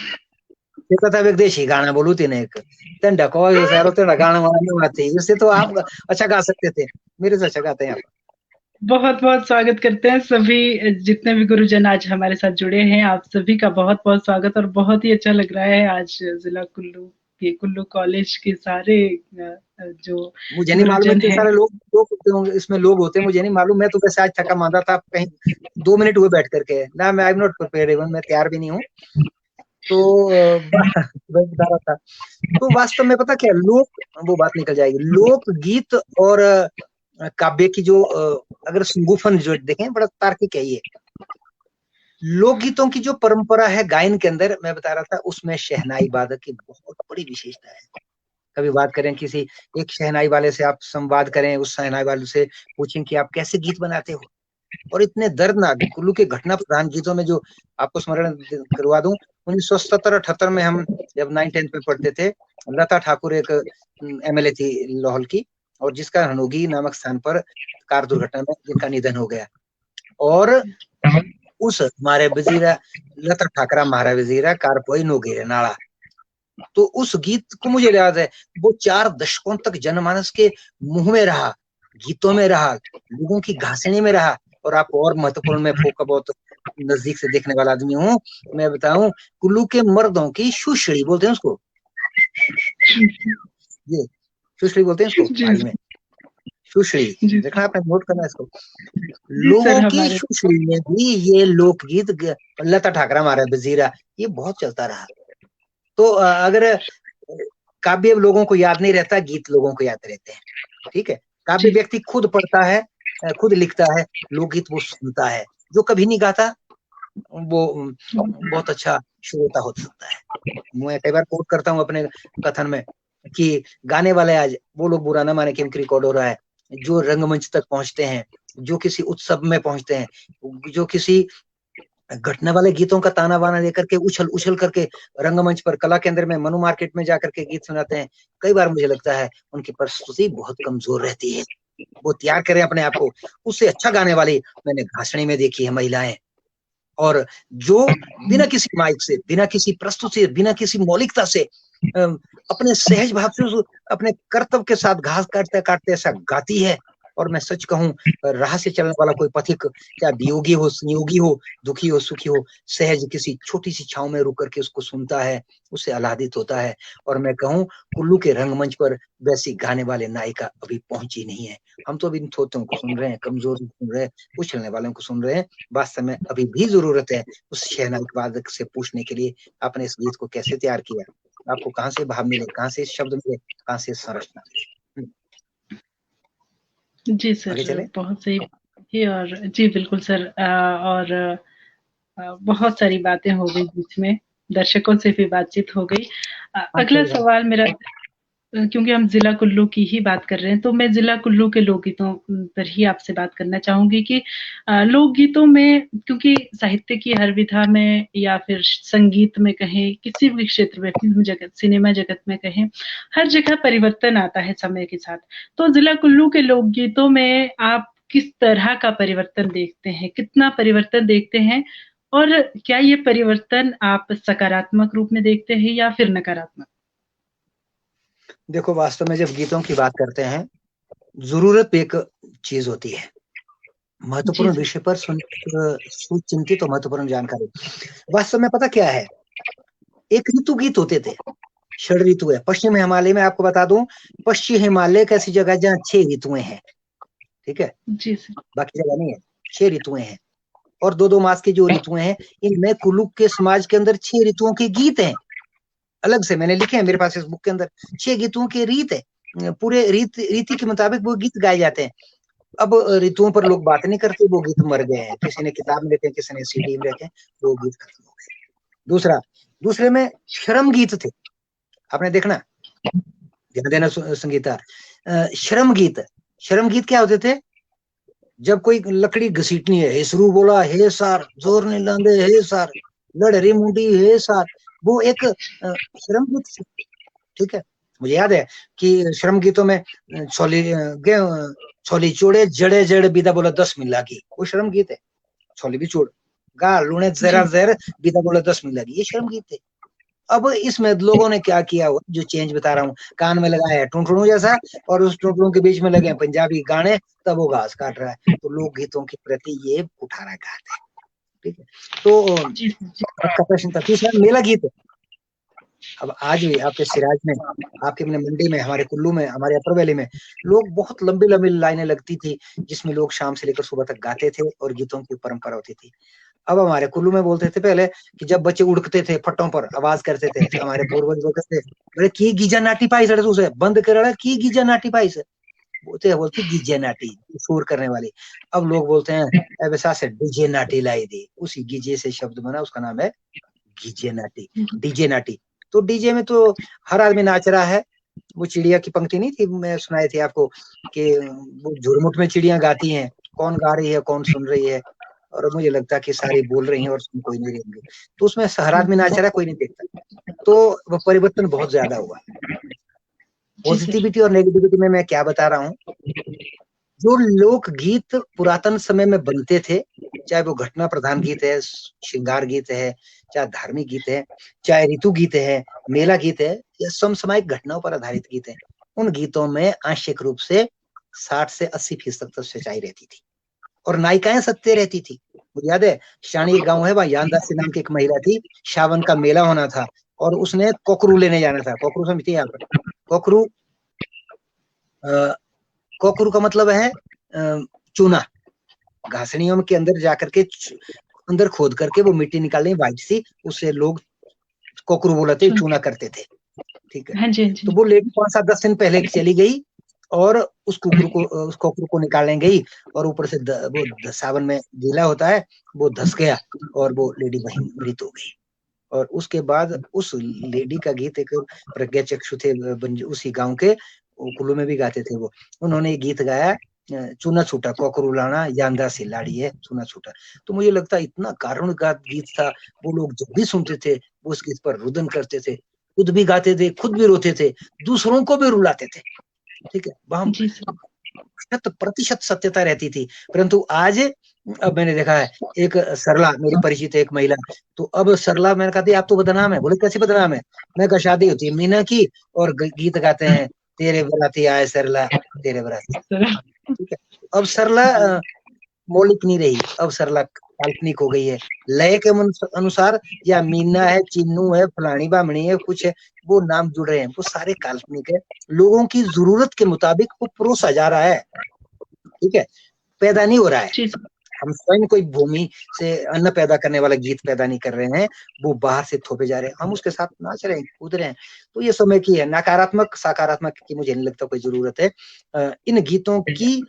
कथा विदेशी गाना बोलू तीन एक डको गाना वाला आते, इससे तो आप अच्छा गा सकते थे, मेरे से अच्छा गाते हैं आप। बहुत बहुत स्वागत करते हैं सभी जितने भी गुरुजन आज हमारे साथ जुड़े हैं, आप सभी का बहुत बहुत स्वागत। और बहुत ही अच्छा लग रहा है आज जिला कुल्लू के कुल्लू कॉलेज के सारे जो मुझे नहीं मालूम गुरुजन इतने हैं। सारे लोग इसमें लोग होते हैं, मुझे नहीं मालूम। मैं तो वैसे आज थका मांदा था, कहीं 2 मिनट हुए बैठ करके ना, मैं I am not prepared, even मैं तैयार भी नहीं हूँ। तो वही बता रहा था। तो वास्तव में पता क्या, लोक, वो बात निकल जाएगी। लोक गीत और काव्य की जो अगर संगुफन जो देखें, बड़ा तार्किक है ये। लोकगीतों की जो परंपरा है गायन के अंदर, मैं बता रहा था, उसमें शहनाई वादक की बहुत बड़ी विशेषता है। कभी बात करें किसी एक शहनाई वाले से, आप संवाद करें उस शहनाई वाले से, पूछें कि आप कैसे गीत बनाते हो, और इतने दर्दनाक कुल्लू के घटना प्रधान गीतों में जो आपको स्मरण करवा दूं, 1970-78 में हम जब 9th-10th में पढ़ते थे, लता ठाकुर एक एमएलए थी लाहौल की, और जिसका हनोगी नामक स्थान पर कार दुर्घटना में जिनका निधन हो गया। और उस हमारे वजीरा लता ठाकरा मारा वजीरा कार पोई नोगेरे नाला, तो उस गीत को मुझे याद है, वो 4 दशकों तक जनमानस के मुंह में रहा, गीतों में रहा, लोगों की घासनी में रहा। और आपको और महत्वपूर्ण, मैं फोक का बहुत नजदीक से देखने वाला आदमी हूँ, मैं बताऊं, कुल्लू के मर्दों की शुशड़ी बोलते हैं उसको, ये शुशड़ी बोलते हैं इसको जी पहाड़ी में, शुशड़ी। जी देखना, आपने नोट करना है इसको। जी सर लोगों की हमारे। शुशड़ी में भी ये लोकगीत लता ठाकरा मारा वजीरा, ये बहुत चलता रहा। तो अगर काव्य लोगों को याद नहीं रहता, गीत लोगों को याद रहते हैं। ठीक है, काव्य जी व्यक्ति खुद पढ़ता है, खुद लिखता है, लोकगीत वो सुनता है। जो कभी नहीं गाता वो बहुत अच्छा श्रोता हो सकता है। मैं कई बार कोट करता हूँ अपने कथन में कि गाने वाले आज वो लोग बुरा ना माने कि इनकी रिकॉर्ड हो रहा है, जो रंगमंच तक पहुंचते हैं, जो किसी उत्सव में पहुंचते हैं, जो किसी घटना वाले गीतों का ताना बाना लेकर के उछल उछल करके रंगमंच पर कला केंद्र में मनु मार्केट में जाकर के गीत सुनाते हैं। कई बार मुझे लगता है उनकी प्रस्तुति बहुत कमजोर रहती है। वो तैयार करें अपने आप को, उससे अच्छा गाने वाली मैंने घासनी में देखी है महिलाएं, और जो बिना किसी माइक से, बिना किसी प्रस्तुति से, बिना किसी मौलिकता से अपने सहज भाव से अपने कर्तव्य के साथ घास काटते काटते ऐसा गाती है। और मैं सच कहूं, राह से चलने वाला कोई पथिक, चाहे वियोगी हो, संयोगी हो, दुखी हो, सुखी हो, सहज किसी छोटी सी छांव में रुक करके उसको सुनता है, उससे आह्लादित होता है। और मैं कहूं, कुल्लू के रंगमंच पर वैसी गाने वाले नायिका अभी पहुंची नहीं है। हम तो अभी इन थोतों को सुन रहे हैं, कमजोर सुन रहे हैं, उछलने वालों को सुन रहे हैं। वास्तव में अभी भी जरूरत है उस शहनाई वादक से पूछने के लिए, आपने इस गीत को कैसे तैयार किया, आपको कहाँ से भाव मिले, कहाँ से शब्द मिले, कहाँ से संरचना मिले। जी आगे सर, चले। बहुत सही है। और जी बिल्कुल सर, और बहुत सारी बातें हो गई बीच में, दर्शकों से भी बातचीत हो गई। अगला सवाल मेरा, क्योंकि हम जिला कुल्लू की ही बात कर रहे हैं, तो मैं जिला कुल्लू के लोकगीतों पर ही आपसे बात करना चाहूंगी कि लोकगीतों में, क्योंकि साहित्य की हर विधा में या फिर संगीत में कहें, किसी भी क्षेत्र में, फिल्म जगत, सिनेमा जगत में कहें, हर जगह परिवर्तन आता है समय के साथ। तो जिला कुल्लू के लोकगीतों में आप किस तरह का परिवर्तन देखते हैं, कितना परिवर्तन देखते हैं, और क्या ये परिवर्तन आप सकारात्मक रूप में देखते हैं या फिर नकारात्मक? देखो, वास्तव में जब गीतों की बात करते हैं, जरूरत एक चीज होती है, महत्वपूर्ण विषय पर सुचिंतित और महत्वपूर्ण जानकारी। वास्तव में पता क्या है, एक ऋतु गीत होते थे, षड ऋतु है। पश्चिम हिमालय में आपको बता दूं, पश्चिम हिमालय एक ऐसी जगह जहाँ 6 ऋतुएं हैं, ठीक है, जी सर। बाकी जगह नहीं है, 6 ऋतुएं हैं। और 2-2 मास की जो ऋतुएं हैं, इनमें कुल्लू के समाज के अंदर 6 ऋतुओं के गीत हैं, अलग से मैंने लिखे हैं मेरे पास इस बुक के अंदर। 6 गीतों के रीत है, पूरे रीति के मुताबिक वो गीत गाए जाते हैं। अब ऋतुओं पर लोग बात नहीं करते, वो गीत मर गए हैं, किसी ने किताब में लिखे, किसी ने सीडी में रखे, वो गीत खत्म हो गए। दूसरे में श्रम गीत थे, आपने देखना, ध्यान देना संगीता, श्रम गीत क्या होते थे? जब कोई लकड़ी घसीटनी है, हेसरू बोला हे सार, जोर ने लांदे हे सार, लड़ रही मुंडी हे सार, वो एक श्रम गीत, ठीक है। मुझे याद है कि श्रम गीतों में छोली चोड़े जड़े जड़ बिदा बोला 10 मिला की, वो श्रम गीत है। छोली भी चोड़ गा लूने जरा जर बिदा बोला 10 मिला की, ये श्रम गीत है। अब इसमें लोगों ने क्या किया हुआ, जो चेंज बता रहा हूँ, कान में लगाया है टुनटुनु जैसा, और उस टुनटुनु के बीच में लगे पंजाबी गाने, तब वो घास काट रहा है। तो लोक गीतों के प्रति ये कुठाराघात है, ठीक है। तो आपका प्रश्न था। तीसरा मेला गीत है। अब आज भी आपके सिराज में, आपके अपने मंडी में, हमारे कुल्लू में, हमारे अपर वैली में लोग बहुत लंबी लंबी लाइनें लगती थी, जिसमें लोग शाम से लेकर सुबह तक गाते थे और गीतों की परंपरा होती थी। अब हमारे कुल्लू में बोलते थे पहले कि जब बच्चे उड़कते थे फट्टों पर आवाज करते थे, हमारे पूर्वज बोलते थे, अरे की गीजा नाटी पाई सड़े उसे बंद कर रहा, की गीजा नाटी पाई से बोलती गीजे नाटी, शोर करने वाली। अब लोग बोलते हैं वैसा से डीजे नाटी लाई दी, उसी गीजे से शब्द बना, उसका नाम है गीजे नाटी, डीजे नाटी। तो डीजे में तो हर आदमी नाच रहा है। वो चिड़िया की पंक्ति नहीं थी, मैं सुनाई थी आपको कि वो झुरमुट में चिड़िया गाती हैं, कौन गा रही है कौन सुन रही है, और मुझे लगता है कि सारी बोल रही हैं और सुन कोई नहीं रही होंगी। तो उसमें हर आदमी नाच रहा है, कोई नहीं देखता। तो वो परिवर्तन बहुत ज्यादा हुआ। पॉजिटिविटी और नेगेटिविटी में मैं क्या बता रहा हूँ, जो लोक गीत पुरातन समय में बनते थे, चाहे वो घटना प्रधान गीत है, श्रृंगार गीत है, चाहे धार्मिक गीत है, चाहे ऋतु गीत है, मेला गीत है, या समसामयिक घटनाओं पर आधारित गीत है, उन गीतों में आंशिक रूप से 60 से 80% तक सच्चाई रहती थी और नायिकाएं सत्य रहती थी। मुझे याद है, शानी एक गांव है, वहां यानदासी नाम की एक महिला थी, सावन का मेला होना था और उसने कोकरू लेने जाना था। कोकरू समझती है आप? कोकरू कोकरू का मतलब है चूना। घासनियों के अंदर जाकर के अंदर खोद करके वो मिट्टी निकालनी व्हाइट सी, उससे लोग कोकरू बोलते चूना करते थे, ठीक है। हाँ जी, हाँ जी। तो वो लेडी 5-7-10 दिन पहले चली गई और उस कोकरू को निकालने गई और ऊपर से वो सावन में गीला होता है, वो धस गया और वो लेडी वहीं मृत हो गई। और उसके बाद उस लेडी का गीत, एक प्रज्ञा चक्षु थे उसी गांव के, कुल्लू में भी गाते थे वो, उन्होंने गीत गाया चूना छूटा कोकरू लाना यांदा सी लाड़ी है चूना छूटा। तो मुझे लगता है इतना कारुणगात गीत था, वो लोग जब भी सुनते थे वो उस गीत पर रुदन करते थे, खुद भी गाते थे, खुद भी रोते थे, दूसरों को भी रुलाते थे। ठीक है, वहां जी सर। 100% सत्यता रहती थी। परंतु आज अब मैंने देखा है, एक सरला मेरी परिचित है, एक महिला, तो अब सरला, मैंने कहा थी आप तो बदनाम है। बोले कैसे बदनाम है? मैं कहा शादी होती है मीना की और गीत गाते हैं तेरे बराती आए सरला तेरे बराती। ठीक है, अब सरला मौलिक नहीं रही, अब सरला काल्पनिक हो गई है लय के अनुसार, या मीना है, चिन्नू है, फलानी बामणी है, कुछ है, वो नाम जुड़ रहे हैं, वो सारे काल्पनिक है। लोगों की जरूरत के मुताबिक वो परोसा जा रहा है। ठीक है, पैदा नहीं हो रहा है। जी सर। हम स्वयं कोई भूमि से अन्न पैदा करने वाला गीत पैदा नहीं कर रहे हैं, वो बाहर से थोपे जा रहे हैं, हम उसके साथ नाच रहे हैं, कूद रहे हैं। तो ये समय की है, नकारात्मक सकारात्मक की मुझे नहीं लगता कोई जरूरत है। इन गीतों की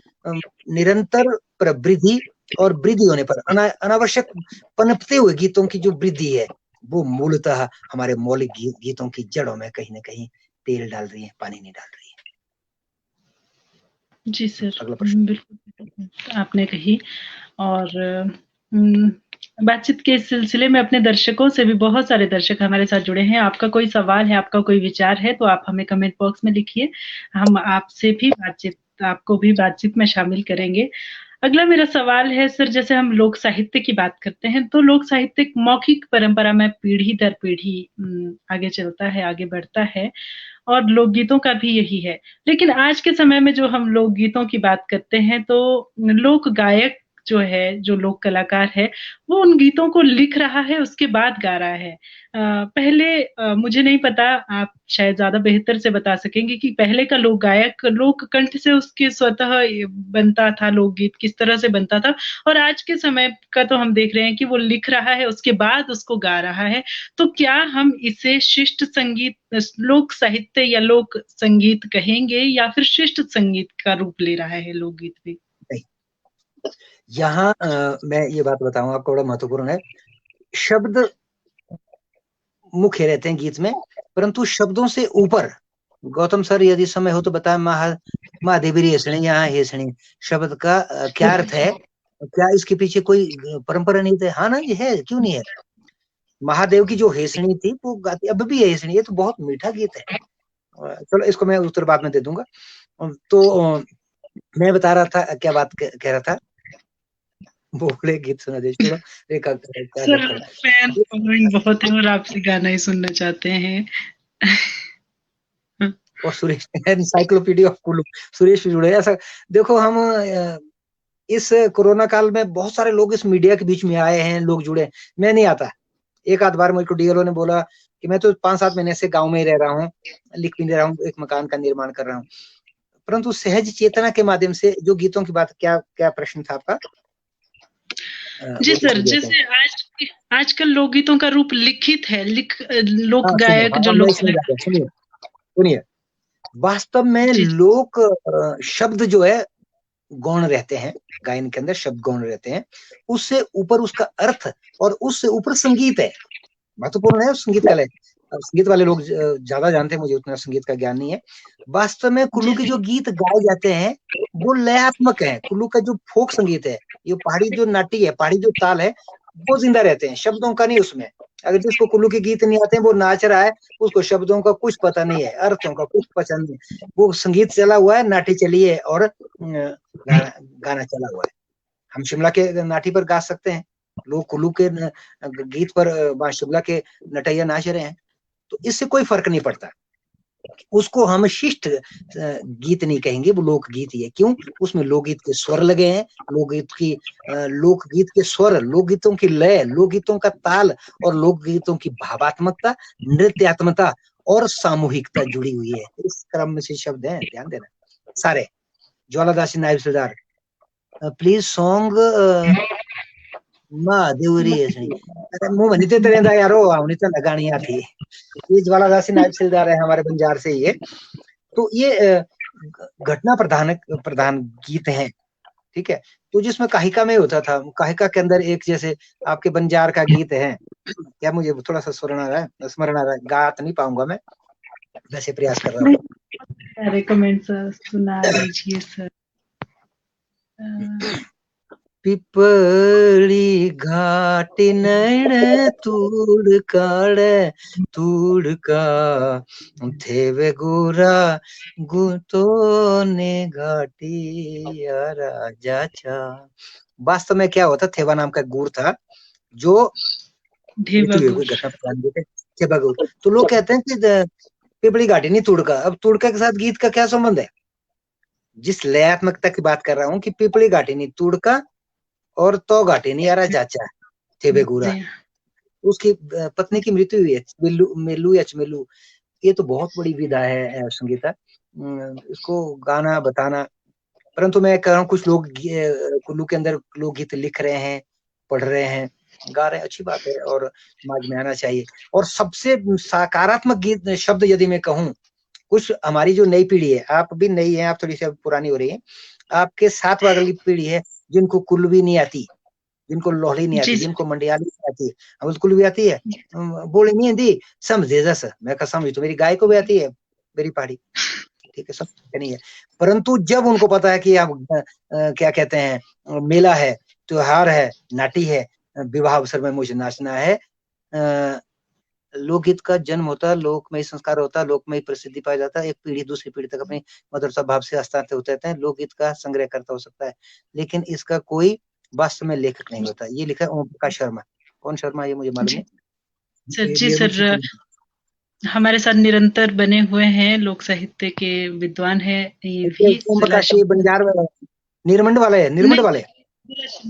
निरंतर प्रवृद्धि और वृद्धि होने पर अनावश्यक पनपते हुए गीतों की जो वृद्धि है, वो मूलतः हमारे मौलिक गीतों की जड़ों में कहीं ना कहीं तेल डाल रही है, पानी नहीं डाल रही है। जी सर, अगला प्रश्न। बिल्कुल आपने कही। और बातचीत के सिलसिले में अपने दर्शकों से भी, बहुत सारे दर्शक हमारे साथ जुड़े हैं। आपका कोई सवाल है, आपका कोई विचार है, तो आप हमें कमेंट बॉक्स में लिखिए, हम आपसे भी आपको भी बातचीत में शामिल करेंगे। अगला मेरा सवाल है सर, जैसे हम लोक साहित्य की बात करते हैं, तो लोक साहित्य मौखिक परंपरा में पीढ़ी दर पीढ़ी आगे चलता है, आगे बढ़ता है, और लोकगीतों का भी यही है। लेकिन आज के समय में जो हम लोकगीतों की बात करते हैं, तो लोक गायक जो है, जो लोक कलाकार है, वो उन गीतों को लिख रहा है, उसके बाद गा रहा है। पहले मुझे नहीं पता, आप शायद ज्यादा बेहतर से बता सकेंगे कि पहले का लोक गायक लोक कंठ से उसके स्वतः बनता था, लोकगीत किस तरह से बनता था, और आज के समय का तो हम देख रहे हैं कि वो लिख रहा है, उसके बाद उसको गा रहा है। तो क्या हम इसे शिष्ट संगीत, लोक साहित्य या लोक संगीत कहेंगे, या फिर शिष्ट संगीत का रूप ले रहा है लोकगीत भी? यहाँ मैं ये बात बताऊं आपको, बड़ा महत्वपूर्ण है। शब्द मुख्य रहते हैं गीत में, परंतु शब्दों से ऊपर, गौतम सर यदि समय हो तो बताएं, महादेवी हेसणी, यहाँ हेसणी शब्द का क्या अर्थ है, क्या इसके पीछे कोई परंपरा नहीं है? हाँ ना, ये है, क्यों नहीं है। महादेव की जो हेसणी थी वो गाती, अब भी है हेसणी, ये तो बहुत मीठा गीत है। चलो इसको मैं उत्तर बाद में दे दूंगा। तो मैं बता रहा था, क्या बात कह रहा था, बोले गीत सुना दे छोड़ो रेखा सर फैन फॉलोइंग बहुत है और आपसे गाना ही सुनना चाहते हैं। और सुरेश एनसाइक्लोपीडिया ऑफ कुल्लू, सुरेश भी जुड़े। ऐसा देखो, हम इस कोरोना काल में बहुत सारे लोग इस मीडिया के बीच में आए हैं, लोग जुड़े। मैं नहीं आता। एक आध बार मुझको डीएलओ ने बोला कि मैं तो 5-7 महीने से गांव में ही रह रहा हूँ, लिख भी रहा हूँ, एक मकान का निर्माण कर रहा हूँ, परंतु सहज चेतना के माध्यम से जो गीतों की बात, क्या प्रश्न था आपका? जी सर, जैसे आजकल लोकगीतों का रूप लिखित है, लोक गायक जो लोक सुनिए, वास्तव में लोक शब्द जो है गौण रहते हैं, गायन के अंदर शब्द गौण रहते हैं, उससे ऊपर उसका अर्थ और उससे ऊपर संगीत है, महत्वपूर्ण है संगीत कला। अब संगीत वाले लोग ज्यादा जानते हैं, मुझे उतना संगीत का ज्ञान नहीं है। वास्तव में कुल्लू के जो गीत गाए जाते हैं वो लयात्मक है। कुल्लू का जो फोक संगीत है, ये पहाड़ी जो नाटी है, पहाड़ी जो ताल है, वो जिंदा रहते हैं, शब्दों का नहीं उसमें। अगर जिसको कुल्लू के गीत नहीं आते हैं, वो नाच रहा है, उसको शब्दों का कुछ पता नहीं है, अर्थों का कुछ पसंद नहीं, वो संगीत चला हुआ है, नाटी चली है और गाना चला हुआ है। हम शिमला के नाटी पर गा सकते हैं, लोग कुल्लू के गीत पर शिमला के नटैया नाच रहे हैं, तो इससे कोई फर्क नहीं पड़ता। उसको हम शिष्ट गीत नहीं कहेंगे, वो लोकगीत ही है। क्यों? उसमें लोकगीत के स्वर लगे हैं, लोकगीत के स्वर, लोकगीतों की लय, लोकगीतों का ताल और लोकगीतों की भावात्मकता, नृत्यात्मकता और सामूहिकता जुड़ी हुई है। इस क्रम में से शब्द हैं, ध्यान देना सारे। ज्वालादासी नायब सरदार, प्लीज सॉन्ग महादेवरी हेसणी, मुंह वनिते तेरेंदा यारो आवनी तो लगानिया थी। ये ज्वालादासी नायब सिलदार है, हमारे बंजार से। ये तो ये घटना प्रधान गीत हैं, ठीक है। तो जिसमें काहिका में होता था, काहिका के अंदर एक, जैसे आपके बंजार का गीत है, क्या मुझे थोड़ा सा स्मरण आ रहा है, गा तो नहीं पाऊंगा मैं, वैसे प्रयास कर रहा हूँ। रिकमेंड सर, सुना दीजिए सर। पिपली घाटी नैण तूड़ का थे वे गोरा गुतो ने घाटी राजा छा। वास्तव में क्या होता, थेवा नाम का गुड़ था जो मृत्यु हुई, कोई घटना पर ध्यान देते थेवा गुड़। तो लोग कहते हैं कि पिपली घाटी नहीं तुड़का। अब तुड़का के साथ गीत का क्या संबंध है? जिस लयात्मकता की बात कर रहा हूँ कि पिपली घाटी नहीं तुड़का और तो घाटी नहीं यारा चाचा थे बेगूरा, उसकी पत्नी की मृत्यु हुई है, मेलू या चमेलू। ये तो बहुत बड़ी विधा है संगीता, इसको गाना बताना। परंतु मैं कह रहा हूँ कुछ लोग कुल्लू के अंदर लोकगीत लिख रहे हैं, पढ़ रहे हैं, गा रहे हैं, अच्छी बात है और समाज में आना चाहिए। और सबसे सकारात्मक गीत शब्द यदि मैं कहूँ, कुछ हमारी जो नई पीढ़ी है, आप भी नई है, आप थोड़ी सी पुरानी हो रही है, आपके साथ वाली पीढ़ी है जिनको कुल्लवी नहीं आती, जिनको लोहड़ी नहीं आती, जिनको मंडियाली नहीं आती, हम कुल भी आती है, बोले नहीं आती, समझे जैसा मैं समझ, तो मेरी गाय को भी आती है, मेरी पहाड़ी, ठीक है, सब नहीं है। परंतु जब उनको पता है कि आप क्या कहते हैं, मेला है, त्योहार है, नाटी है, विवाह अवसर में मुझे नाचना है, लोकगीत का जन्म होता है, लोकमय संस्कार होता है, लोकमय प्रसिद्धि पाया जाता है, एक पीढ़ी दूसरी पीढ़ी तक अपनी मधुर भाव से हस्तांतरित होते रहते हैं। लोकगीत का संग्रह करता हो सकता है, लेकिन इसका कोई वास्तव में लेखक नहीं होता। ये लिखा है ओम प्रकाश शर्मा। कौन शर्मा ये मुझे मालूम नहीं। जी सर, हमारे साथ निरंतर बने हुए हैं, लोक साहित्य के विद्वान है ये भी। ओम प्रकाश ये बंजार निर्मंड वाले है, निर्मंड वाले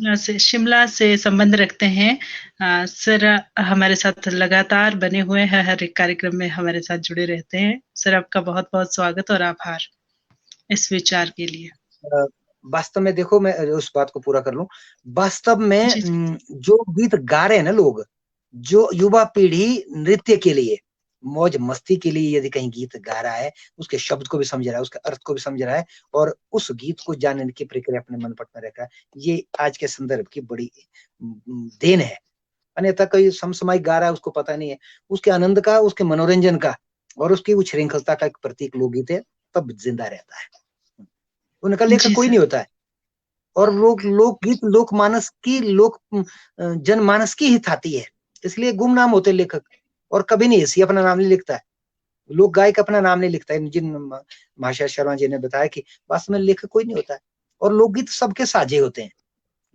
शिमला से संबंध रखते हैं। सर हमारे साथ लगातार बने हुए हैं, हर एक कार्यक्रम में हमारे साथ जुड़े रहते हैं। सर आपका बहुत बहुत स्वागत और आभार इस विचार के लिए। वास्तव में देखो, मैं उस बात को पूरा कर लूं, वास्तव में जो गीत गा रहे हैं ना लोग, जो युवा पीढ़ी नृत्य के लिए, मौज मस्ती के लिए यदि कहीं गीत गा रहा है, उसके शब्द को भी समझ रहा है, उसके अर्थ को भी समझ रहा है और उस गीत को जानने की प्रक्रिया अपने मन पट में रखा है, ये आज के संदर्भ की बड़ी देन है। अन्यथा कोई समसामयिक गा रहा है, उसको पता नहीं है उसके आनंद का, उसके मनोरंजन का और उसकी उच्छृंखलता का एक प्रतीक लोकगीत है, तब जिंदा रहता है। उनका लेखक कोई नहीं होता है। और लोकगीत लोकमानस की, लोक जनमानस की ही थाती है, इसलिए गुमनाम होते लेखक। और कभी नहीं ऐसी अपना नाम नहीं लिखता है, लोक गायक अपना नाम नहीं लिखता है। जिन महाशय शर्मा जी ने बताया कि वास्तव में लेखक कोई नहीं होता है और लोकगीत सबके साझे होते हैं।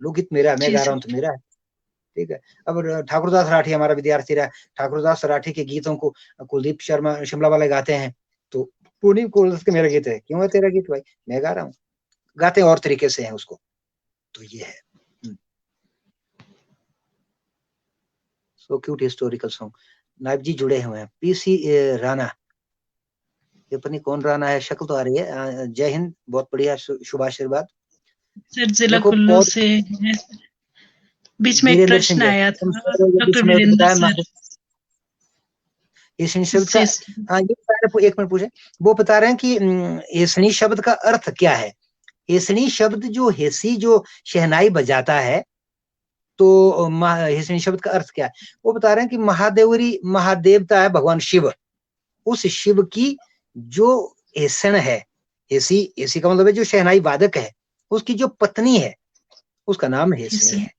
लोकगीत मेरा है, मैं गा रहा हूँ तो मेरा है, ठीक है। अब ठाकुरदास राठी हमारा विद्यार्थी रहा, ठाकुरदास राठी के गीतों को कुलदीप शर्मा शिमला वाले गाते हैं, तो पुनीत कुलदास के मेरा गीत है, क्यों है तेरा गीत भाई, मैं गा रहा हूँ, गाते और तरीके से हैं उसको, तो ये है। So cute historical song. नायब जी जुड़े हुए हैं, पीसी राणा, ये पता नहीं कौन राणा है, शक्ल तो आ रही है। जय हिंद, बहुत बढ़िया, शुभ आशीर्वाद। सर जिला कुल्लू से बीच में एक प्रश्न आया था डॉक्टर वीरेंद्र सर, ये शब्द का, ये एक मिनट पूछे, वो बता रहे हैं कि हेसनी शब्द का अर्थ क्या है। हेसनी शब्द जो हेसी जो शहनाई बजाता है, तो हेसनी शब्द का अर्थ क्या है, वो बता रहे हैं कि महादेवता है भगवान शिव, उस शिव की जो हेसन है, हेसी का मतलब है जो शहनाई वादक है, उसकी जो पत्नी है उसका नाम हेसनी है।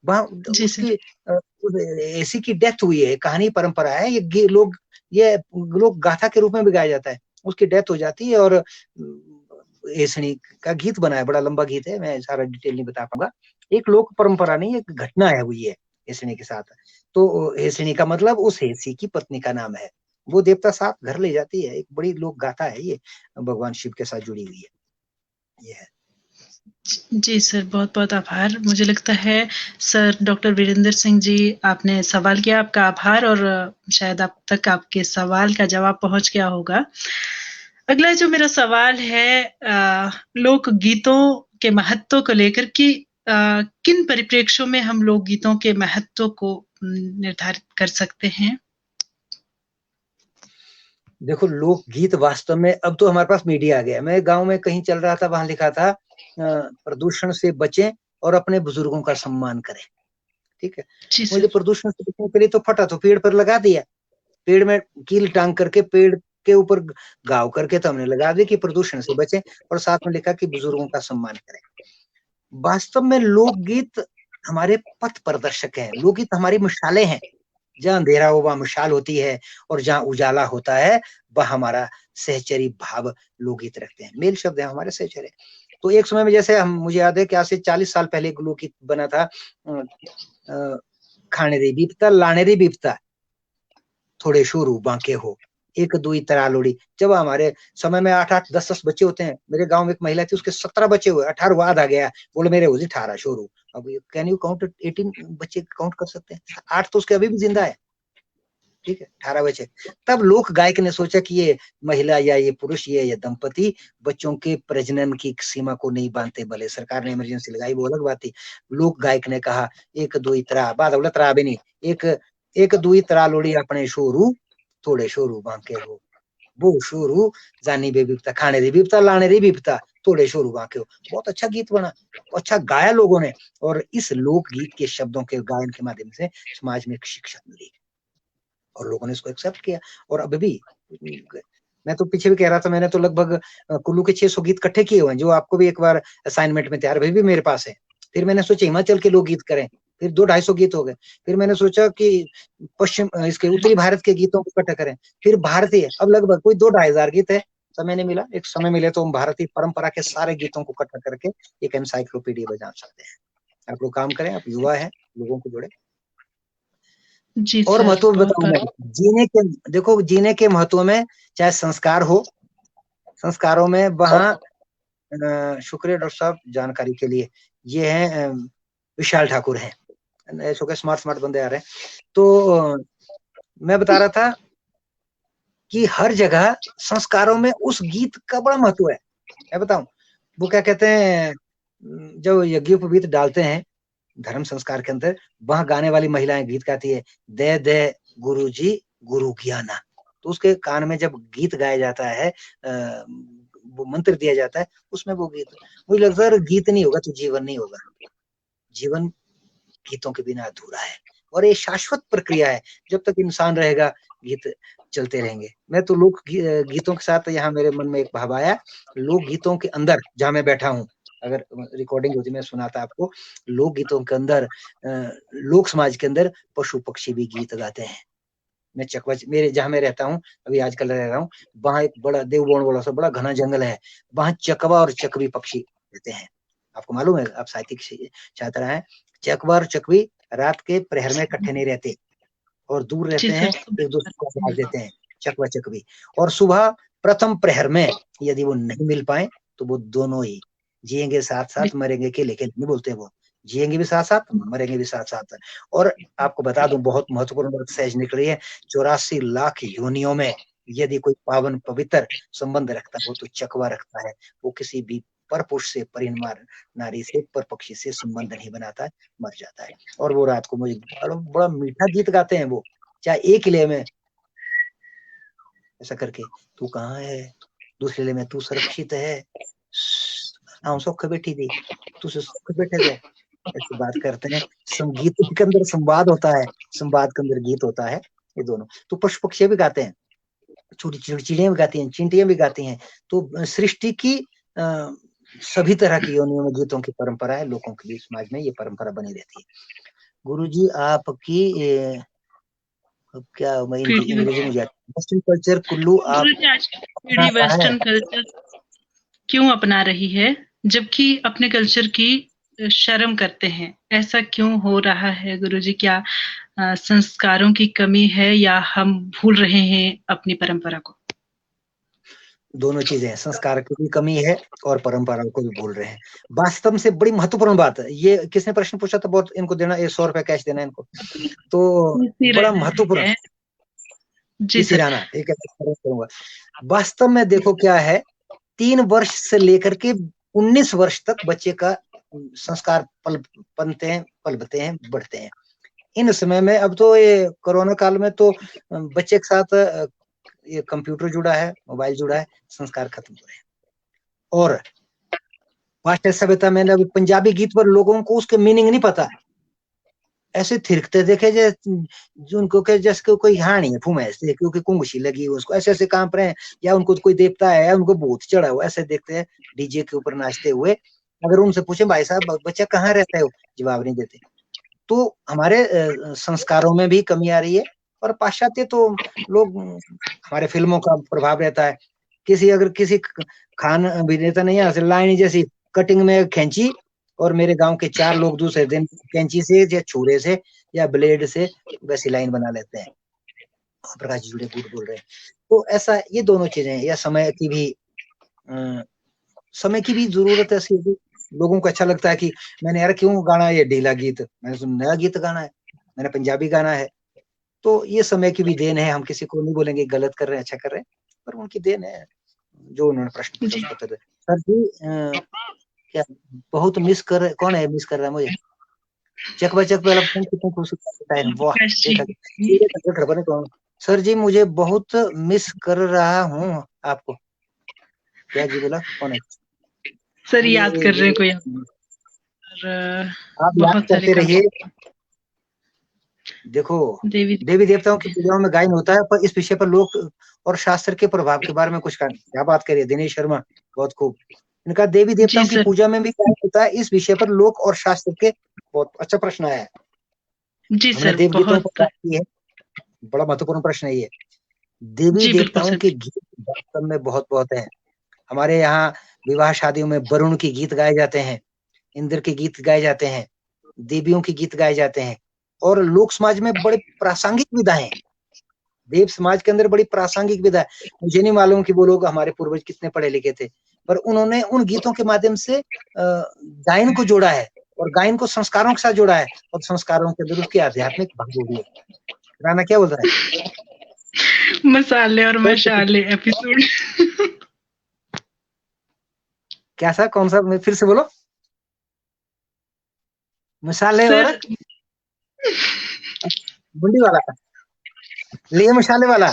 उसकी ऐसी की डेथ हुई है, कहानी परंपरा है, ये लोग गाथा के रूप में भी गाया जाता है। उसकी डेथ हो जाती है और हेसनी का गीत बना है, बड़ा लंबा गीत है, मैं सारा डिटेल नहीं बता पाऊंगा। एक लोक परंपरा नहीं, एक घटना है हुई है हेसनी के साथ। तो हेसनी का मतलब उस हेसी की पत्नी का नाम है, वो देवता साथ घर ले जाती है। एक बड़ी लोक गाथा है ये, भगवान शिव के साथ जुड़ी हुई है, ये है। जी सर, बहुत बहुत आभार। मुझे लगता है सर डॉक्टर वीरेंद्र सिंह जी, आपने सवाल किया, आपका आभार, और शायद आप तक आपके सवाल का जवाब पहुंच गया होगा। अगला जो मेरा सवाल है, लोक गीतों के महत्व को लेकर कि किन परिप्रेक्ष्यों में हम लोक गीतों के महत्व को निर्धारित कर सकते हैं। देखो, लोकगीत वास्तव में अब तो हमारे पास मीडिया आ गया। मैं गांव में कहीं चल रहा था, वहां लिखा था प्रदूषण से बचें और अपने बुजुर्गों का सम्मान करें, ठीक है। मुझे प्रदूषण से बचने के लिए तो फटा तो पेड़ पर लगा दिया, पेड़ में कील टांग करके पेड़ के ऊपर घाव करके तो हमने लगा दिया कि प्रदूषण से बचें, और साथ में लिखा कि बुजुर्गों का सम्मान करें। वास्तव में लोकगीत हमारे पथ प्रदर्शक हैं, लोकगीत हमारी मशालें हैं। जहाँ अंधेरा हो वहाँ मशाल होती है, और जहाँ उजाला होता है वह हमारा सहचरी भाव लोकगीत रखते हैं। मेल शब्द है हमारे सहचर्य। तो एक समय में जैसे हम, मुझे याद है कि आज से 40 साल पहले एक लोकगीत बना था, खाने दी बीपता लाने दी बीपता, थोड़े शोरू बांके हो, एक दुई तरालोड़ी। जब हमारे समय में 8-8 10-10 बच्चे होते हैं, मेरे गांव में एक महिला थी, उसके 17 बच्चे हुए, 18 आ गया, बोले मेरे हुए 18 शोरू। अब कैन यू काउंट 18 बच्चे काउंट कर सकते हैं? 8 तो उसके अभी भी जिंदा है, ठीक है, 18 बच्चे। तब लोक गायक ने सोचा कि ये महिला या ये पुरुष, ये दंपति बच्चों के प्रजनन की सीमा को नहीं बांधते, भले सरकार ने इमरजेंसी लगाई वो अलग बात थी। लोक गायक ने कहा एक दुई त्रा, बाद बोला त्रा भी नहीं, एक एक दुई त्रा लोड़ी अपने शोरू, थोड़े शोरू बांके हो, वो शोरू जानी बे बिपता, खाने दे बिपता, लाने दे बिपता, थोड़े शोरू बांके हो। बहुत अच्छा गीत बना, अच्छा गाया लोगों ने, और इस लोक गीत के शब्दों के गायन के माध्यम से समाज में एक शिक्षा मिली, और लोगों ने इसको एक्सेप्ट किया। और अभी भी, मैं तो पीछे भी कह रहा था, मैंने तो लगभग कुल्लू के 600 गीत इकट्ठे किए हुए हैं, जो आपको भी एक बार असाइनमेंट में तैयार अभी भी मेरे पास है। फिर मैंने सोचा हिमाचल के लोग गीत करें, फिर 200-250 गीत हो गए। फिर मैंने सोचा कि पश्चिम इसके उत्तरी भारत के गीतों को इकट्ठा करें, फिर भारतीय, अब लगभग कोई 2-2.5 हजार गीत है। समय नहीं मिला, एक समय मिले तो हम भारतीय परंपरा के सारे गीतों को इकट्ठा करके एक एनसाइक्लोपीडिया बना सकते हैं। आप लोग काम करें, आप युवा है, लोगों को जोड़े। जी और सर, महत्व बहुत बताऊं मैं, बहुत जीने के, देखो जीने के महत्व में, चाहे संस्कार हो, संस्कारों में वहाँ, शुक्रिया डॉक्टर साहब जानकारी के लिए। ये है विशाल ठाकुर हैं, ऐसे के स्मार्ट स्मार्ट बंदे आ रहे हैं। तो मैं बता रहा था कि हर जगह संस्कारों में उस गीत का बड़ा महत्व है। मैं बताऊं, वो क्या कहते हैं, जब यज्ञोपवीत डालते हैं धर्म संस्कार के अंदर, वहां गाने वाली महिलाएं गीत गाती है, दे दे गुरु जी गुरु ज्ञाना। तो उसके कान में जब गीत गाया जाता है, वो मंत्र दिया जाता है, उसमें वो गीत, मुझे लगता है गीत नहीं होगा तो जीवन नहीं होगा। जीवन गीतों के बिना अधूरा है, और ये शाश्वत प्रक्रिया है। जब तक इंसान रहेगा गीत चलते रहेंगे। मैं तो लोक गीतों के साथ, यहाँ मेरे मन में एक भाव आया, लोक गीतों के अंदर जहां मैं बैठा हूँ, अगर रिकॉर्डिंग होती मैं सुनाता आपको, लोक गीतों के अंदर, लोक समाज के अंदर पशु पक्षी भी गीत गाते हैं। मैं चकवा, मेरे जहां मैं रहता हूँ, अभी आजकल रह रहा हूँ, वहां एक बड़ा देवबोन बोला सा बड़ा घना जंगल है, वहां चकवा और चकवी पक्षी रहते हैं। आपको मालूम है, आप साहित्यिक छात्रा हैं, चकवा और चकवी रात के प्रहर में इकट्ठे नहीं रहते, और दूर जी रहते सर, हैं, एक दूसरे को आवाज देते हैं, चकवा चकवी। और सुबह प्रथम प्रहर में यदि वो नहीं मिल पाए तो वो दोनों ही जिएंगे साथ साथ, मरेंगे के लेके नहीं बोलते, वो जिएंगे भी साथ साथ, मरेंगे भी साथ साथ। और आपको बता दूं, बहुत महत्वपूर्ण बात सहज निकली है, 84 लाख योनियों में यदि कोई पावन पवित्र संबंध रखता हो तो चकवा रखता है। वो किसी भी पर पुरुष से, परिमार नारी से, पर पक्षी से संबंध नहीं बनाता है, मर जाता है। और वो रात को मुझे बड़ा बड़ा मीठा गीत गाते हैं वो, चाहे एक ले में ऐसा करके, तू कहाँ है, दूसरे ले में तू सुरक्षित है, हाँ सुख बैठी थी, तू सुख बैठे थे, ऐसी बात करते हैं। संगीत के अंदर संवाद होता है, संवाद के अंदर गीत होता है। ये दोनों तो पशु पक्षी भी गाते हैं, छोटी छोटी चिड़ियां भी गाती हैं, चिंटियां भी गाती हैं। तो सृष्टि की सभी तरह की योनियों में गीतों की परंपरा है, लोगों के बीच समाज में ये परंपरा बनी रहती है। गुरुजी आपकी अब क्या, मैं अंग्रेजी में जाती, वेस्टर्न कल्चर कुल्लू आप गुरु जी, आज की अपना पीढ़ी रहा है। वेस्टर्न कल्चर क्यों अपना रही है, जबकि अपने कल्चर की शर्म करते हैं? ऐसा क्यों हो रहा है गुरुजी? क्या संस्कारों की कमी है, या हम भूल रहे हैं अपनी परंपरा को? दोनों चीजें हैं, संस्कार की भी कमी है और परंपरा को भी भूल रहे हैं। वास्तव से बड़ी महत्वपूर्ण बात है ये, किसने प्रश्न पूछा था, बहुत इनको देना, ये 100 रुपया कैश देना इनको, तो बड़ा महत्वपूर्ण। है जी पीसी सर। राणा, एक करूंगा। वास्तव में देखो क्या है, 3 वर्ष से लेकर के 19 वर्ष तक बच्चे का संस्कार पनते हैं, पलते हैं, बढ़ते हैं। इन समय में, अब तो ये कोरोना काल में तो बच्चे के साथ ये कंप्यूटर जुड़ा है, मोबाइल जुड़ा है, संस्कार खत्म हो रहे हैं। और पाश्चात्य सभ्यता में अभी पंजाबी गीत पर लोगों को उसके मीनिंग नहीं पता है, ऐसे थिरकते देखे जो उनको के जैसे कोई हानि है, फुमैस से क्योंकि कुंगशी लगी है उसको, ऐसे ऐसे कांप रहे हैं, या उनको कोई देवता है, या उनको भूत चढ़ा हुआ, ऐसे देखते हैं डीजे के ऊपर नाचते हुए। अगर उनसे पूछे भाई साहब बच्चा कहाँ रहता है, वो जवाब नहीं देते। तो हमारे संस्कारों में भी कमी आ रही है। और पाश्चात्य तो लोग, हमारे फिल्मों का प्रभाव रहता है। अगर किसी खान अभिनेता नहीं है, लाइन जैसी कटिंग में खींची और मेरे गांव के 4 लोग दूसरे दिन कैंची से या छुरे से या ब्लेड से वैसी लाइन बना लेते हैं। प्रकाश जी जुड़े झूठ बोल रहे हैं। तो ऐसा ये दोनों चीजें, या समय की भी जरूरत है ऐसी। लोगों को अच्छा लगता है कि मैंने यार क्यों गाना ये ढीला गीत, मैंने सुना नया गीत गाना है, मैंने पंजाबी गाना है। तो ये समय की भी देन है। हम किसी को नहीं बोलेंगे गलत कर रहे हैं, अच्छा कर रहे हैं, पर उनकी देन है जो उन्होंने प्रश्न पूछा जी उसका उत्तर। सर जी क्या बहुत मिस कर रहे, कौन है मिस कर रहा है मुझे? चक बचक वाला फोन कितनी खूबसूरत है, वाह प्रकाश देखा जी। खबर कौन। सर जी मुझे बहुत मिस कर रहा हूँ आपको। क्या जी बोला, कौन है? सर याद कर रहे हैं कोई ये और आप याद बहुत सारे करते काम। रहिए। देखो, देवी देवी देवताओं की पूजाओं में गायन होता है, पर इस विषय पर लोक और शास्त्र के प्रभाव के बारे में कुछ कहना। क्या बात करिए दिनेश शर्मा, बहुत खूब। इनका देवी जी देवताओं की सर। पूजा में भी गायन होता है, इस विषय पर लोक और शास्त्र के, बहुत अच्छा प्रश्न आया है। जी हमने सर देव गीतों पर बहुत। बात की है, बड़ा महत्वपूर्ण प्रश्न है ये। देवी जी बिल्कुल देवताओं सर। के गीत वास्तव में बहुत बहुत हैं। हमारे यहाँ विवाह शादियों में वरुण के गीत गाए जाते हैं, इंद्र के गीत गाए जाते हैं, देवियों के गीत गाए जाते हैं। और लोक समाज में बड़े प्रासंगिक विधाएं हैं। देव समाज के अंदर बड़ी प्रासंगिक विधा है। मुझे नहीं मालूम कि वो लोग हमारे पूर्वज कितने पढ़े लिखे थे, पर उन्होंने उन गीतों के माध्यम से गायन को जोड़ा है, और गायन को संस्कारों के साथ जोड़ा है, और संस्कारों के अंदर उसकी आध्यात्मिक भाग जोड़ी है। राना क्या बोल रहा है? मसाले और मशाले एपिसोड। क्या सा, कौन सा, फिर से बोलो। मसाले और सर बूंदी वाला, ले मसाले वाला।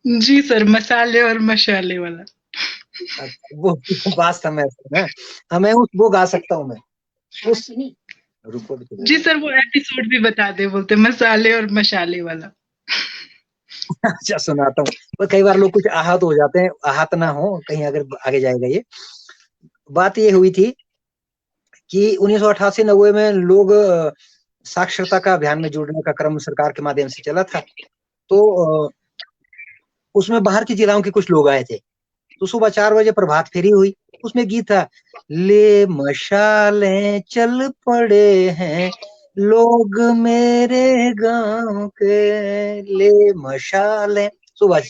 जी सर, मसाले और मशाले वाला। वो बात समय ना, हमें वो गा सकता हूँ मैं उस, रुको भी तो जी देखो। सर वो एपिसोड भी बता दे, बोलते मसाले और मशाले वाला। अच्छा सुनाता हूँ, पर कई बार लोग कुछ आहत हो जाते हैं, आहत ना हो कहीं अगर आगे जाएगा ये। बात ये हुई थी कि 1988-90 में लोग साक्षरता का अभियान में जुड़ने का क्रम सरकार के माध्यम से चला था। तो उसमें बाहर के जिलाओं के कुछ लोग आए थे। तो सुबह 4 बजे प्रभात फेरी हुई, उसमें गीत था, ले मशालें चल पड़े हैं लोग मेरे गांव के, ले मशालें। सुबह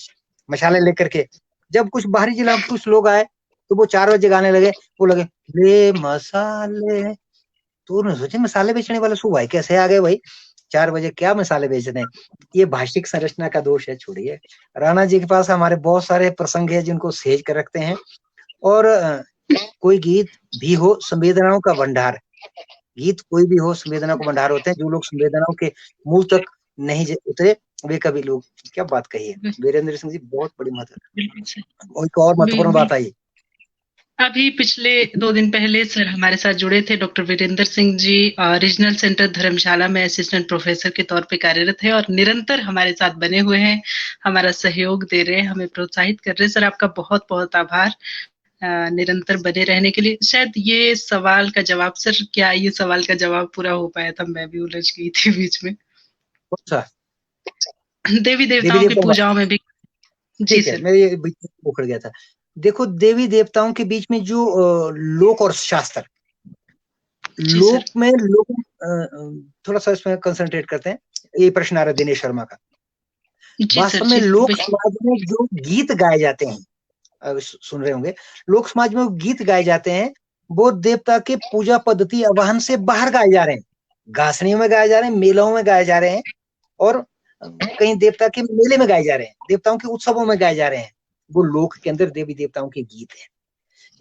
मशालें लेकर के जब कुछ बाहरी जिला के कुछ लोग आए, तो वो 4 बजे गाने लगे, वो लगे ले मसाले। तो उन्होंने सोचे मसाले बेचने वाले सुबह कैसे आ गए भाई, 4 बजे क्या मसाले बेच रहे हैं। ये भाषिक संरचना का दोष है, छोड़िए। राणा जी के पास हमारे बहुत सारे प्रसंग है जिनको सहेज कर रखते हैं। और कोई गीत भी हो संवेदनाओं का भंडार, गीत कोई भी हो संवेदना को भंडार होते हैं। जो लोग संवेदनाओं के मूल तक नहीं उतरे वे कभी लोग, क्या बात कही है वीरेंद्र सिंह जी, बहुत बड़ी बिल्कुल सर। महत्व। एक और महत्वपूर्ण बात आई। अभी पिछले 2 दिन पहले सर हमारे साथ जुड़े थे doctor Virendra Singh ji. Regional centre धर्मशाला में असिस्टेंट प्रोफेसर के तौर पे कार्यरत है और निरंतर हमारे साथ बने हुए हैं, हमारा सहयोग दे रहे हैं, हमें प्रोत्साहित कर रहे हैं। सर आपका बहुत बहुत आभार निरंतर बने रहने के लिए। शायद ये सवाल का जवाब, सर क्या ये सवाल का जवाब पूरा हो पाया था? मैं भी उलझ गई थी बीच में। कौन सा? देवी देवी देवताओं की देवताओं, पूजाओं में भी। जी ठीक है, सर। मैं ये बीच में उखड़ गया था। देखो देवी देवताओं के बीच में जो लोक और शास्त्र, जी सर। लोक में लोग थोड़ा सा इसमें कंसंट्रेट करते हैं। ये प्रश्न आ रहा है दिनेश शर्मा का। जी सर। वास्तव में जी लोक समाज में जो गीत गाए जाते हैं, सुन रहे होंगे, लोक समाज में गीत गाए जाते हैं, वो देवता के पूजा पद्धति आवाहन से बाहर गाए जा रहे हैं। घासनियों में गाए जा रहे हैं, मेलों में गाए जा रहे हैं, और कहीं देवता के मेले में गाए जा रहे हैं, देवताओं के उत्सवों में गाए जा रहे हैं। वो लोक के अंदर देवी देवताओं के गीत है।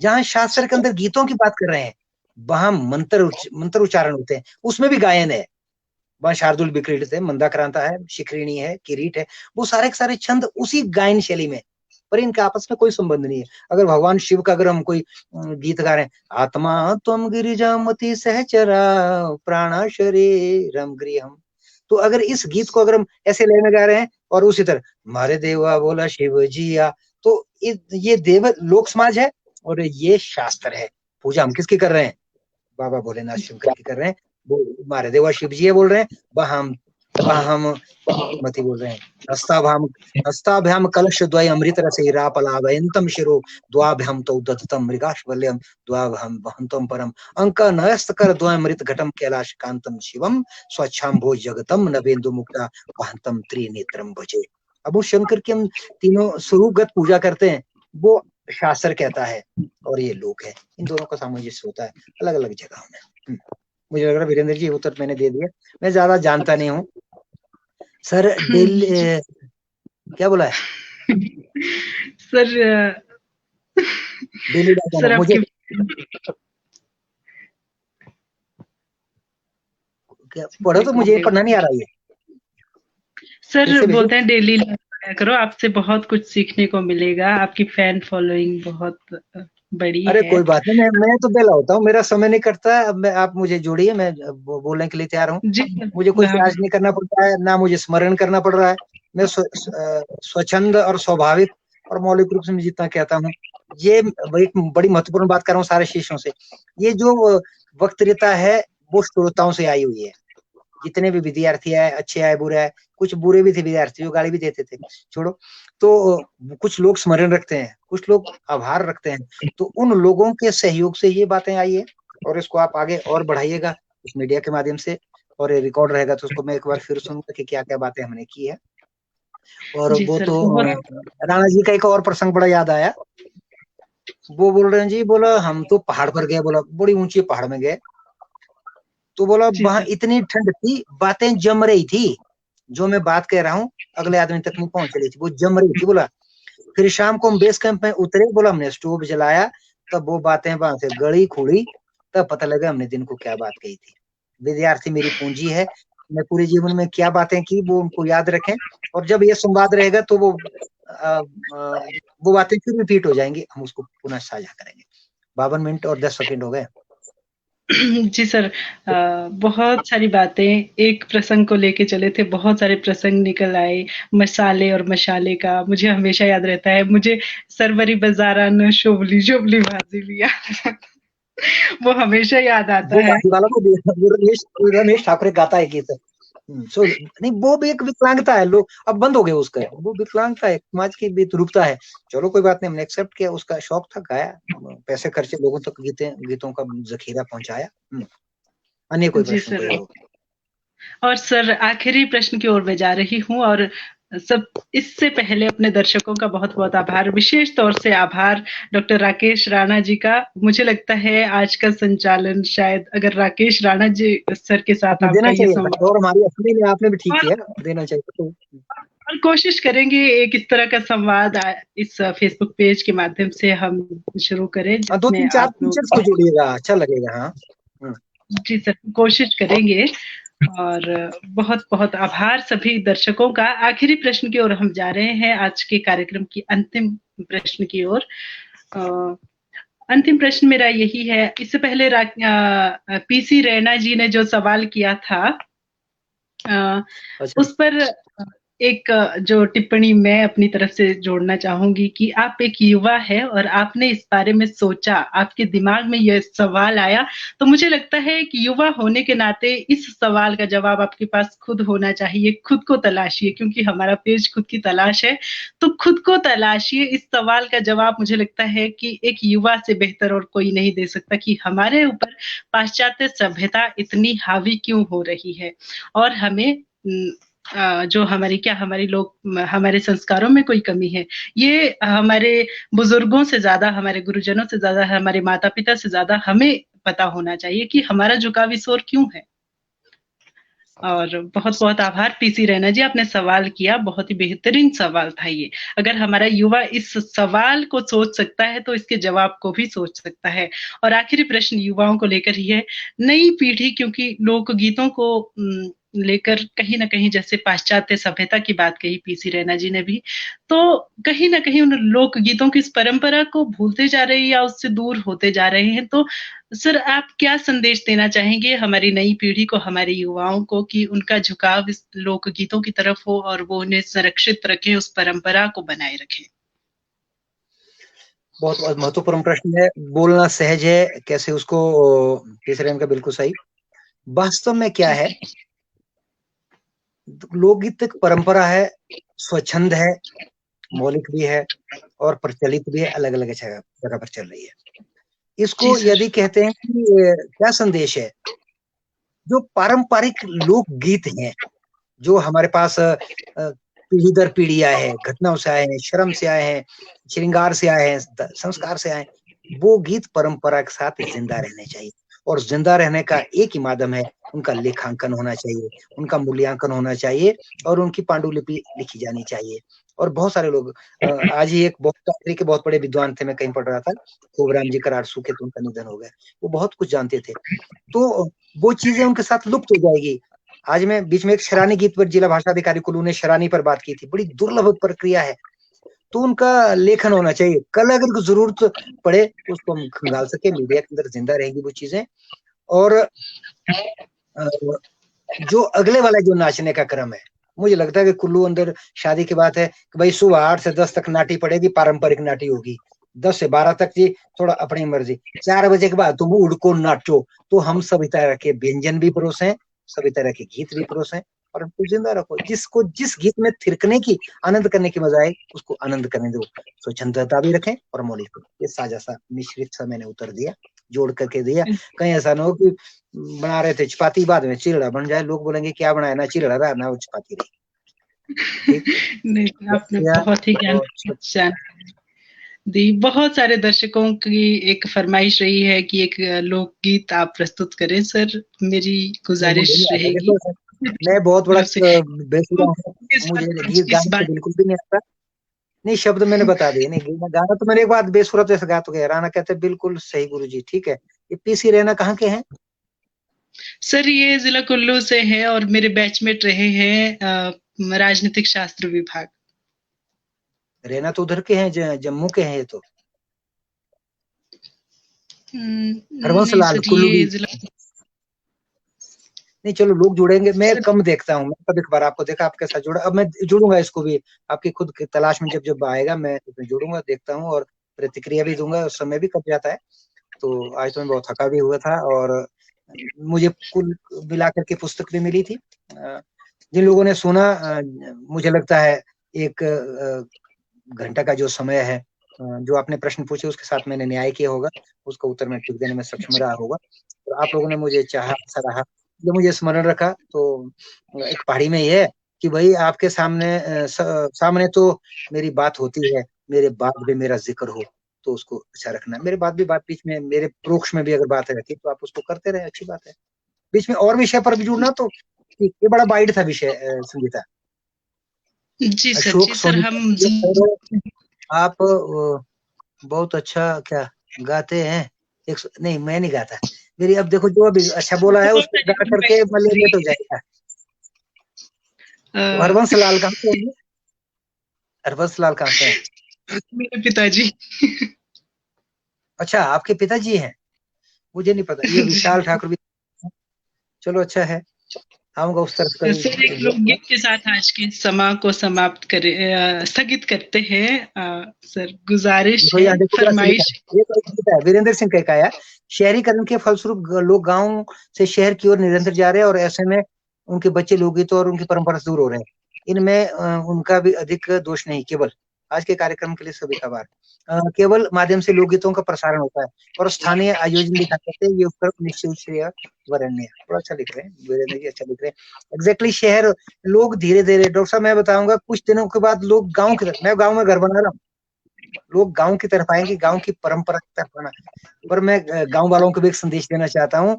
जहां शास्त्र के अंदर गीतों की बात कर रहे हैं, वहां मंत्र उच्चारण होते हैं, उसमें भी गायन है। वहां शार्दुल विक्रीडित है, मंदाक्रांता है, शिखरिणी है, किरीट है, वो सारे के सारे छंद उसी गायन शैली में, पर इनका आपस में कोई संबंध नहीं है। अगर भगवान शिव का अगर हम कोई गीत गा रहे हैं, आत्मा त्वम गिरिजामति सहचरा प्राणा शरीरम गृहम, तो अगर इस गीत को अगर हम ऐसे लय में गा रहे हैं और उसी तरह मारे देवा बोला शिव जिया, तो ये देव लोक समाज है, और ये शास्त्र है। पूजा हम किसकी कर रहे हैं? बाबा भोलेनाथ शंकर की कर रहे हैं। वो हमारे देवा शिव जी ये बोल रहे हैं, बहम मती बोल रहे हैं, हस्ताभ्याम कलश द्वय अमृत रसैरापलाभयन्तम शिरो द्वाभ्याम तौ दत्तम मृगाश्वल्यम द्वाभ्याम वहन्तम परम अंक नयस्तकर द्वयमृत घटम कैलाश कांतम शिवम स्वच्छाम्भो जगतम नवेन्दु मुक्ता वहन्तम त्रिनेत्रम भजे। अब उस शंकर की हम तीनों स्वरूपगत पूजा करते हैं, वो शास्त्र कहता है और ये लोक है। इन दोनों का सामंजस्य होता है अलग अलग जगहों में। मुझे लग रहा है वीरेंद्र जी उत्तर मैंने दे दिया, मैं ज्यादा जानता नहीं हूँ। सर दिल क्या बोला है सर? दिल्ली सर मुझे आपकी पढ़ो तो मुझे पढ़ना नहीं आ रहा है। सर बोलते हैं डेली पढ़ा करो, आपसे बहुत कुछ सीखने को मिलेगा, आपकी फैन फॉलोइंग बहुत बड़ी अरे है। कोई बात नहीं, मैं तो बेला होता हूँ, मेरा समय नहीं करता है। अब आप मुझे जोड़िए, मैं बोलने के लिए तैयार हूँ। मुझे कोई प्रयास नहीं करना पड़ता है, ना मुझे स्मरण करना पड़ रहा है। मैं स्वच्छंद और स्वाभाविक और मौलिक रूप से मैं जितना कहता हूँ, ये एक बड़ी महत्वपूर्ण बात कर रहा हूँ सारे शिष्यों से। ये जो वक्तृता है वो श्रोताओं से आई हुई है। जितने भी विद्यार्थी आए, अच्छे आए बुरे आए, कुछ बुरे भी थे विद्यार्थी जो गाली भी देते थे, छोड़ो। तो कुछ लोग स्मरण रखते हैं, कुछ लोग आभार रखते हैं, तो उन लोगों के सहयोग से ये बातें आई है। और इसको आप आगे और बढ़ाइएगा इस मीडिया के माध्यम से, और रिकॉर्ड रहेगा तो उसको मैं एक बार फिर सुनूंगा कि क्या क्या बातें हमने की है। और वो तो राणा जी का एक और प्रसंग बड़ा याद आया। वो बोल रहे हैं जी, बोला हम तो पहाड़ पर गए, बोला बड़ी ऊंची पहाड़ में गए, तो बोला वहां इतनी ठंड थी, बातें जम रही थी, जो मैं बात कह रहा हूँ अगले आदमी तक नहीं पहुंच रही थी, वो जम रही थी। बोला फिर शाम को हम बेस कैंप में उतरे, बोला हमने स्टोव जलाया, तब वो बातें वहां से गड़ी खुड़ी, तब पता लगा हमने दिन को क्या बात कही थी। विद्यार्थी मेरी पूंजी है, मैं पूरे जीवन में क्या बातें की वो उनको याद रखें, और जब ये संवाद रहेगा तो वो बातें फिर रिपीट हो जाएंगी, हम उसको पुनः साझा करेंगे। 52 मिनट और 10 सेकंड हो गए। जी सर, बहुत सारी बातें एक प्रसंग को लेके चले थे, बहुत सारे प्रसंग निकल आए। मसाले और मशाले का मुझे हमेशा याद रहता है, मुझे सरवरी बाजारा न शोभली शोभली भाजी लिया वो हमेशा याद आता है। वाला वो रमेश ठाकुर गाता है गीत। नहीं, वो भी एक विकलांगता है, लोग अब बंद हो गए उसका, वो विकलांगता है, समाज की विरूपता है। चलो कोई बात नहीं, हमने एक्सेप्ट किया, उसका शौक था, गाया, पैसे खर्चे, लोगों तक गीतों का जखीरा पहुंचाया। अन्य कोई प्रश्न कोई हो। और सर आखिरी प्रश्न की ओर मैं जा रही हूँ, और सब इससे पहले अपने दर्शकों का बहुत बहुत आभार, विशेष तौर से आभार डॉक्टर राकेश राणा जी का। मुझे लगता है आज का संचालन शायद अगर राकेश राणा जी सर के साथ आपका ये संवाद, और हमारी अपनी में आपने भी ठीक किया, देना चाहिए तो। और कोशिश करेंगे एक इस तरह का संवाद इस फेसबुक पेज के माध्यम से हम शुरू करें, 2-3 4 टीचर्स को जोड़िएगा, अच्छा लगेगा। हाँ जी सर, कोशिश करेंगे। और बहुत बहुत आभार सभी दर्शकों का। आखिरी प्रश्न की ओर हम जा रहे हैं, आज के कार्यक्रम की अंतिम प्रश्न की ओर। अंतिम प्रश्न मेरा यही है, इससे पहले पीसी रैना जी ने जो सवाल किया था, उस पर एक जो टिप्पणी मैं अपनी तरफ से जोड़ना चाहूंगी कि आप एक युवा है और आपने इस बारे में सोचा, आपके दिमाग में यह सवाल आया, तो मुझे लगता है कि युवा होने के नाते इस सवाल का जवाब आपके पास खुद होना चाहिए। खुद को तलाशिए, क्योंकि हमारा पेज खुद की तलाश है, तो खुद को तलाशिए। इस सवाल का जवाब मुझे लगता है कि एक युवा से बेहतर और कोई नहीं दे सकता कि हमारे ऊपर पाश्चात्य सभ्यता इतनी हावी क्यों हो रही है, और हमें जो हमारे संस्कारों में कोई कमी है, ये हमारे बुजुर्गों से ज्यादा, हमारे गुरुजनों से ज्यादा, हमारे माता पिता से ज्यादा हमें पता होना चाहिए कि हमारा झुकाव इस ओर क्यों है। और बहुत बहुत आभार पीसी रैना जी, आपने सवाल किया, बहुत ही बेहतरीन सवाल था ये। अगर हमारा युवा इस सवाल को सोच सकता है तो इसके जवाब को भी सोच सकता है। और आखिरी प्रश्न युवाओं को लेकर ही है, नई पीढ़ी, क्योंकि लोकगीतों को लेकर कहीं ना कहीं, जैसे पाश्चात्य सभ्यता की बात कही पीसी रैना जी ने भी, तो कहीं ना कहीं उन लोकगीतों की इस परंपरा को भूलते जा रहे हैं या उससे दूर होते जा रहे हैं। तो सर आप क्या संदेश देना चाहेंगे हमारी नई पीढ़ी को, हमारे युवाओं को, कि उनका झुकाव इस लोकगीतों की तरफ हो और वो उन्हें संरक्षित रखें, उस परंपरा को बनाए रखें? बहुत महत्वपूर्ण प्रश्न है। बोलना सहज है, कैसे उसको तीसरे रंग का बिल्कुल सही। वास्तव में क्या है, लोकगीत एक परंपरा है, स्वच्छंद है, मौलिक भी है और प्रचलित भी है, अलग अलग जगह पर चल रही है। जी इसको सर। यदि कहते हैं कि क्या संदेश है, जो पारंपरिक लोकगीत हैं, जो हमारे पास पीढ़ी दर पीढ़ी आए हैं, घटनाओं से आए हैं, श्रम से आए हैं, श्रृंगार से आए हैं, संस्कार से आए हैं, वो गीत परंपरा के साथ जिंदा रहने चाहिए। और जिंदा रहने का एक ही माध्यम है, उनका लेखांकन होना चाहिए, उनका मूल्यांकन होना चाहिए और उनकी पांडुलिपि लिखी जानी चाहिए। और बहुत सारे लोग आज ही एक बहुत बड़े विद्वान थे, मैं कहीं पढ़ रहा था, खूबराम जी कराड़सू के, तो उनका निधन हो गया। वो बहुत कुछ जानते थे, तो वो चीजें उनके साथ लुप्त हो जाएगी। आज मैं बीच में एक शरानी गीत पर जिला भाषा अधिकारी कुल्लू ने शरानी पर बात की थी, बड़ी दुर्लभ प्रक्रिया है, तो उनका लेखन होना चाहिए। कल अगर जरूरत पड़े तो उसको हम खंगाल सके, मीडिया के अंदर जिंदा रहेगी वो चीजें। और जो अगले वाला जो नाचने का क्रम है, मुझे लगता है कि कुल्लू अंदर शादी की बात है कि भाई सुबह 8 से 10 तक नाटी पड़ेगी, पारंपरिक नाटी होगी, 10 से 12 तक जी थोड़ा अपनी मर्जी, 4 बजे के बाद तुम उड़को नाचो। तो हम सभी तरह के व्यंजन भी परोसें, सभी तरह के गीत भी परोसें और हमको जिंदा रखो। जिसको जिस गीत में थिरकने की, आनंद करने की मजा आए, उसको आनंद करने दो। स्वच्छंदता भी रखें और मौलिक। ये साझा सा मिश्रित सा मैंने उत्तर दिया, जोड़ करके दिया। कहीं ऐसा ना हो कि बना रहे थे चपाती, बाद में चिरड़ा बन जाए, लोग बोलेंगे क्या बनाया, ना चिरड़ा रहा ना वो चपाती रही। ठीक, नहीं, आपने बहुत ही ज्ञान दी। बहुत सारे दर्शकों की एक फरमाइश रही है कि एक लोकगीत आप प्रस्तुत करें सर, मेरी गुजारिश रहेगी। मैं बहुत बड़ा बेसुरा हूँ, इस मुझे गीत इस गाने तो बात बिल्कुल भी नहीं आता। नहीं, शब्द मैंने बता दिए, नहीं गाना तो मैंने एक बात बेसुरा जैसे गा तो गया। राणा कहते बिल्कुल सही गुरुजी, ठीक है। ये पीसी रैना कहाँ के हैं? सर ये जिला कुल्लू से है और मेरे बैचमेट रहे हैं राजनीतिक शास्त्र विभाग। रैना तो उधर के हैं, जम्मू के हैं ये तो। हरवंश नहीं लाल सर, कुल्लू भी ये जिला नहीं। चलो लोग जुड़ेंगे, मैं सर। कम देखता हूँ, मैं कभी कभार आपको देखा, आपके साथ जुड़ा। अब मैं जुड़ूंगा इसको भी, आपकी खुद की तलाश में जब जब आएगा मैं इसमें जुड़ूंगा, देखता हूँ और प्रतिक्रिया भी दूंगा। समय भी कट जाता है, तो आज तो मैं बहुत थका भी हुआ था और मुझे कुल मिलाकर के पुस्तक भी मिली थी। जिन लोगों ने सुना, मुझे लगता है एक घंटा का जो समय है, जो आपने प्रश्न पूछे उसके साथ मैंने न्याय किया होगा, उसका उत्तर मैं ठीक देने में सक्षम रहा होगा। और आप लोगों ने मुझे चाहा, सराहा, जो मुझे स्मरण रखा। तो एक पहाड़ी में ये है कि भाई आपके सामने तो मेरी बात होती है, मेरे बाद भी मेरा जिक्र हो तो उसको अच्छा रखना। मेरे बाद भी बात, बीच में मेरे प्रोक्ष में भी अगर बात रहती तो आप उसको करते रहे, अच्छी बात है। बीच में और विषय पर भी जुड़ना तो ठीक। ये बड़ा वाइड था विषय, संगीता। जी सर, अशोक जी सर, सोनी, हम आप बहुत अच्छा क्या गाते हैं। नहीं, मैं नहीं गाता। मेरी अब देखो, जो अभी अच्छा बोला है उसको गा करके मैं लेट हो जाएगा। तो हरबंस लाल कहाँ से हैं? हरबंस लाल कहाँ से हैं? मेरे पिताजी। अच्छा, आपके पिताजी हैं? मुझे नहीं पता। ये विशाल ठाकुर भी, चलो अच्छा है, आऊंगा उस तरफ कभी सर एक जाऊंगा। लोकगीत के साथ आज के समा को समाप्त करे स्थगित करते हैं। सर गुजारिश देखो है, यहाँ देखो जरा से लिखा फरमाइश। है, ये तो एक गीत है वीरेंद्र सिंह का है। शहरीकरण के फलस्वरूप लोग गांव से शहर की ओर निरंतर जा रहे हैं और ऐसे में उनके बच्चे लोकगीतों और उनकी परंपरा से दूर हो रहे हैं। इनमें उनका भी अधिक दोष नहीं, केवल आज के कार्यक्रम के लिए सभी का आभार। केवल माध्यम से लोकगीतों का प्रसारण होता है और स्थानीय आयोजन दिखा करते हैं, ये उपक्रम निश्चित श्रेय वरण्य। थोड़ा अच्छा लिख रहे हैं वीरेंद्र जी, अच्छा लिख रहे हैं। एग्जैक्टली शहर लोग धीरे धीरे, डॉक्टर साहब मैं बताऊंगा, कुछ दिनों के बाद लोग गाँव की तरफ, मैं गाँव में घर बना रहा हूँ, लोग गांव की तरफ आएंगे, गांव की परंपरा की तरफ आना। पर मैं गांव वालों को भी एक संदेश देना चाहता हूँ।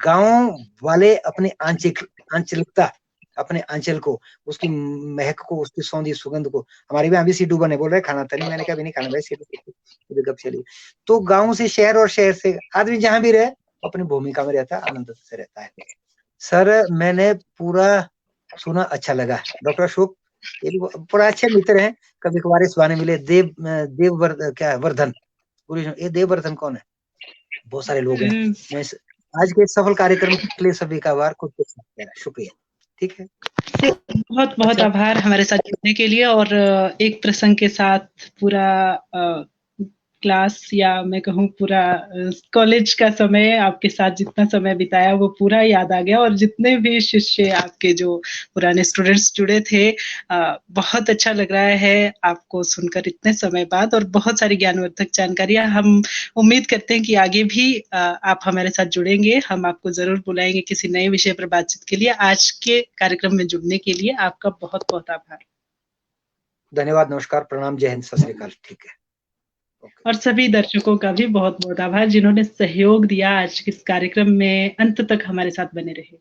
गांव वाले अपनी आंचलिकता, अपने आंचल को, उसकी महक को, उसकी सौंधी सुगंध को, हमारे भी अभी सीडू बने बोल रहे खाना था नहीं, मैंने कहा भी नहीं खाना भाई, सीडू कब चली। तो गांव से शहर और शहर से आदमी जहां भी रहे अपनी भूमिका में रहता है, आनंद से रहता है। सर मैंने पूरा सुना, अच्छा लगा। डॉक्टर अशोक ये भी बड़ा अच्छे मित्र हैं, कभी कभार इस बहाने मिले। क्या वर्धन, ये देववर्धन कौन है? बहुत सारे लोग हैं। मैं आज के सफल कार्यक्रम के लिए सभी का आभार, खुद को शुक्रिया। ठीक है, बहुत बहुत अच्छा आभार हमारे साथ जुड़ने के लिए और एक प्रसंग के साथ पूरा क्लास या मैं कहूँ पूरा कॉलेज का समय आपके साथ जितना समय बिताया वो पूरा याद आ गया, और जितने भी शिष्य आपके जो पुराने स्टूडेंट्स जुड़े थे, बहुत अच्छा लग रहा है आपको सुनकर इतने समय बाद, और बहुत सारी ज्ञानवर्धक जानकारियां। हम उम्मीद करते हैं कि आगे भी आप हमारे साथ जुड़ेंगे। हम आपको जरूर बुलाएंगे किसी नए विषय पर बातचीत के लिए। आज के कार्यक्रम में जुड़ने के लिए आपका बहुत बहुत आभार। धन्यवाद, नमस्कार, प्रणाम, जय हिंद, सत श्री अकाल। ठीक है। और सभी दर्शकों का भी बहुत बहुत आभार जिन्होंने सहयोग दिया आज इस कार्यक्रम में अंत तक हमारे साथ बने रहे।